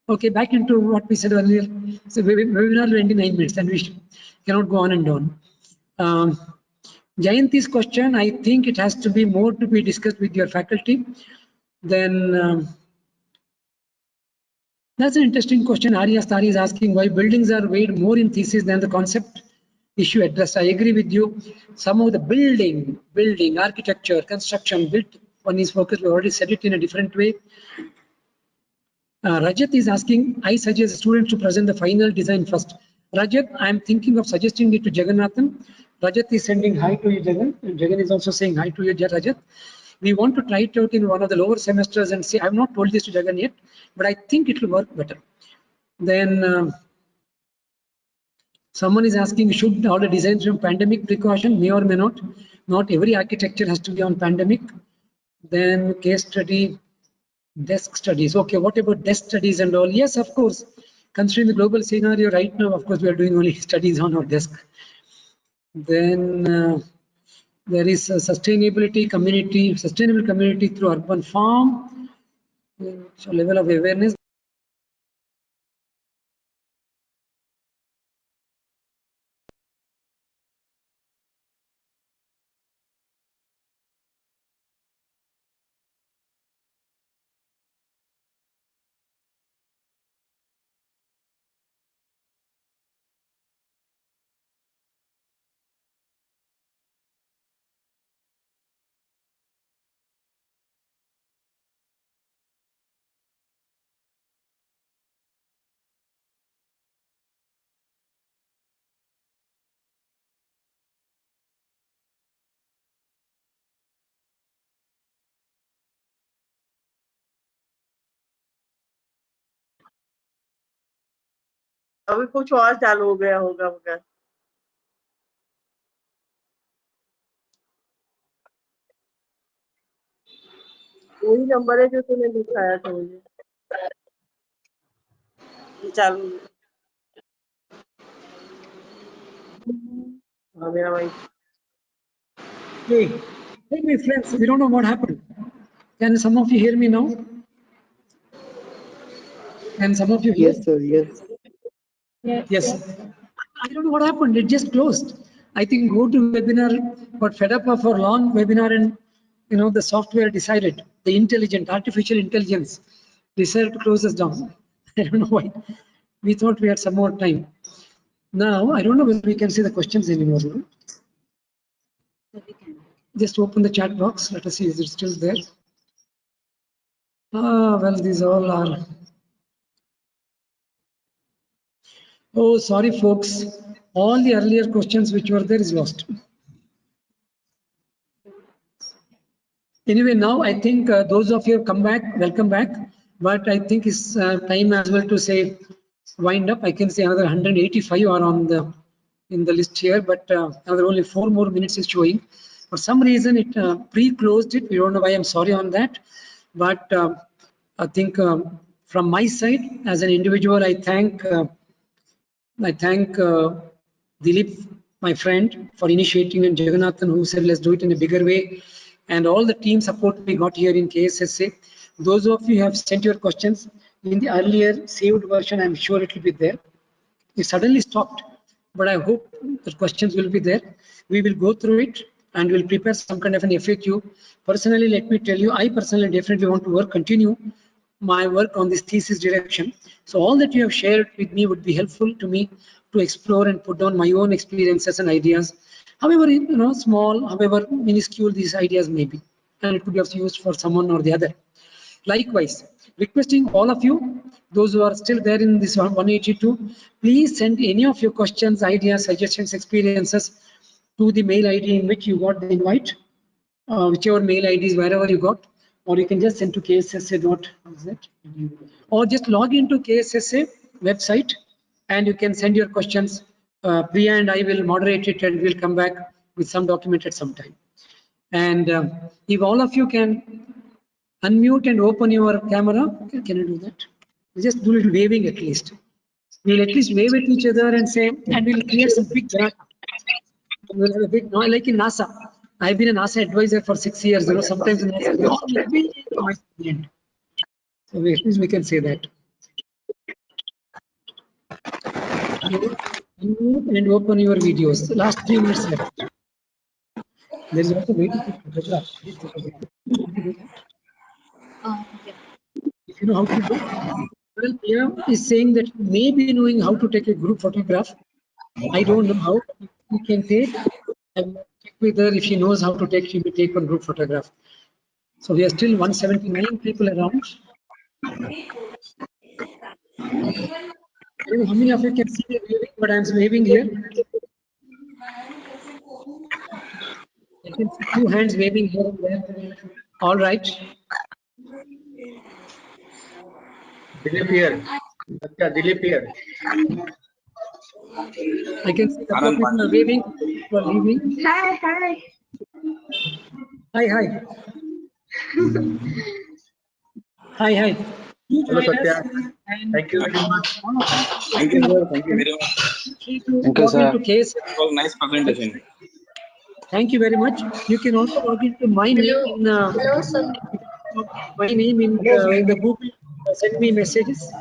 Speaker 3: Okay, back into what we said earlier. So webinar will end in 9 minutes, and we cannot go on and on. Jayanti's question, I think it has to be more to be discussed with your faculty. Then. That's an interesting question. Arya Stari is asking why buildings are weighed more in thesis than the concept issue addressed. I agree with you. Some of the building, architecture, construction, built, one is focused. We already said it in a different way. Rajat is asking, I suggest students to present the final design first. Rajat, I'm thinking of suggesting it to Jagannathan. Rajat is sending hi to you, Jagan. And Jagan is also saying hi to you, Rajat. We want to try it out in one of the lower semesters and see. I've not told this to Jagan yet, but I think it will work better. Then someone is asking, should all the designs from pandemic precaution? May or may not. Not every architecture has to be on pandemic. Then case study, desk studies. Okay, what about desk studies and all? Yes, of course. Considering the global scenario right now, of course, we are doing only studies on our desk. Then there is a sustainable community through urban farm. So level of awareness.
Speaker 6: अभी कुछ और चालू हो गया होगा मगर वही number है जो तूने दिखाया था मुझे चालू हाँ मेरा भाई
Speaker 3: Hey, my friends, we don't know what happened. Can some of you hear me now? Can some of you hear?
Speaker 5: Yes, sir. Yes.
Speaker 3: Yes. I don't know what happened. It just closed. I think go to webinar, got fed up of our long webinar, and the software decided, the artificial intelligence decided to close us down. I don't know why. We thought we had some more time. Now I don't know whether we can see the questions anymore. Just open the chat box. Let us see, is it still there? Well, these all are. Oh, sorry, folks. All the earlier questions which were there is lost. Anyway, now I think those of you have come back, welcome back. But I think it's time as well to say wind up. I can say another 185 are on in the list here, but another only 4 more minutes is showing. For some reason, it pre-closed it. We don't know why. I'm sorry on that. But I think from my side, as an individual, I thank Dilip, my friend, for initiating, and Jagannathan, who said, let's do it in a bigger way. And all the team support we got here in KSSA. Those of you who have sent your questions in the earlier saved version, I'm sure it will be there. It suddenly stopped, but I hope the questions will be there. We will go through it and we'll prepare some kind of an FAQ. Personally, let me tell you, I personally definitely want to continue my work on this thesis direction. So all that you have shared with me would be helpful to me to explore and put down my own experiences and ideas. However, small, however minuscule these ideas may be, and it could be of use for someone or the other. Likewise, requesting all of you, those who are still there in this 182, please send any of your questions, ideas, suggestions, experiences to the mail ID in which you got the invite, whichever mail IDs, wherever you got, or you can just send to KSSA. Or just log into KSSA website and you can send your questions. Priya and I will moderate it and we'll come back with some document at some time. And if all of you can unmute and open your camera. Can you do that? Just do a little waving at least. We'll at least wave at each other and say, and we'll create some big data. We'll have a big noise, like in NASA. I've been a NASA advisor for 6 years. Sometimes in NASA, so at least we can say that. Unmute and open your videos. The last 3 minutes left. There is also waiting for photograph.
Speaker 2: Yeah.
Speaker 3: If you know how to do. Well, Priya is saying that maybe knowing how to take a group photograph. I don't know how we can take. I will check with her if she knows how to take. She will take one group photograph. So we are still 179 people around. I don't know how many of you can see me waving, but I'm waving here. I can see 2 hands waving here and there. All right.
Speaker 7: Dilip here. Dilip here.
Speaker 3: I can see a couple of people are waving. People are leaving.
Speaker 6: Hi.
Speaker 3: Hi. Hi.
Speaker 7: Hello, Satya. Thank you very much.
Speaker 8: Thank you, sir. Thank you very much.
Speaker 3: Thank you, sir.
Speaker 8: It was a nice presentation.
Speaker 3: Thank you very much. You can also log into my name in the Google. Send me messages.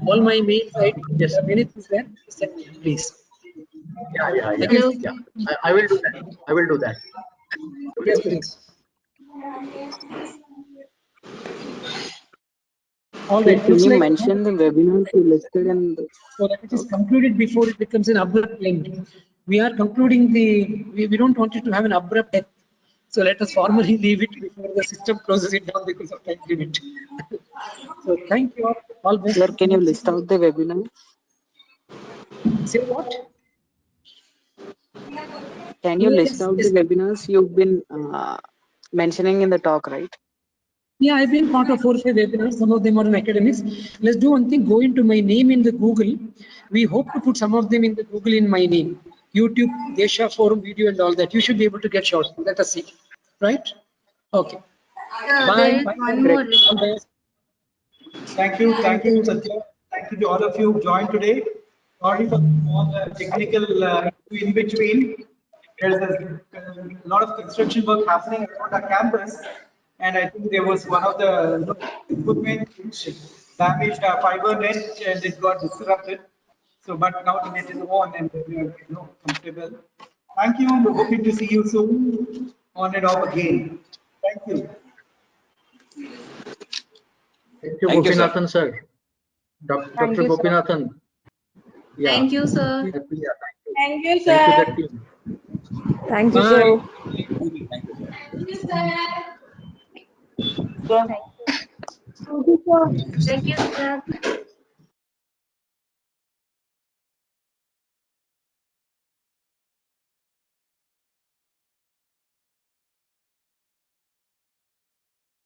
Speaker 3: All my mails. Yes, anything there. Send me, please.
Speaker 7: Yeah. I will do that.
Speaker 3: Yes, please. All right.
Speaker 9: Can you mention the webinars you listed and
Speaker 3: so that it is concluded before it becomes an abrupt end. We are concluding we don't want it to have an abrupt end. So let us formally leave it before the system closes it down because of time limit. So thank you all best.
Speaker 9: Sir, can you list out the webinar?
Speaker 3: Say what?
Speaker 9: Can you list out the webinars you've been mentioning in the talk, right?
Speaker 3: Yeah, I've been part of 4 or 5 webinars. Some of them are in academics. Let's do one thing. Go into my name in the Google. We hope to put some of them in the Google in my name. YouTube, Desha Forum video and all that. You should be able to get short. Let us see. Right? Okay. Bye. Bye.
Speaker 6: One more.
Speaker 1: Thank you, Satya. Thank you to all of you who joined today. Sorry for all the technical in between. There's a lot of construction work happening around our campus, and I think there was one of the equipment which damaged our fiber net and it got disrupted. So, but now the net is on and we are comfortable. Thank you. We're hoping to see you soon on and off again. Thank you.
Speaker 7: Thank you, Gopinathan, sir. Dr. Gopinathan. Yeah.
Speaker 6: Thank you, sir.
Speaker 7: Thank you, sir.
Speaker 6: Thank you, sir.
Speaker 2: Thank you, sir.
Speaker 6: Thank you, sir.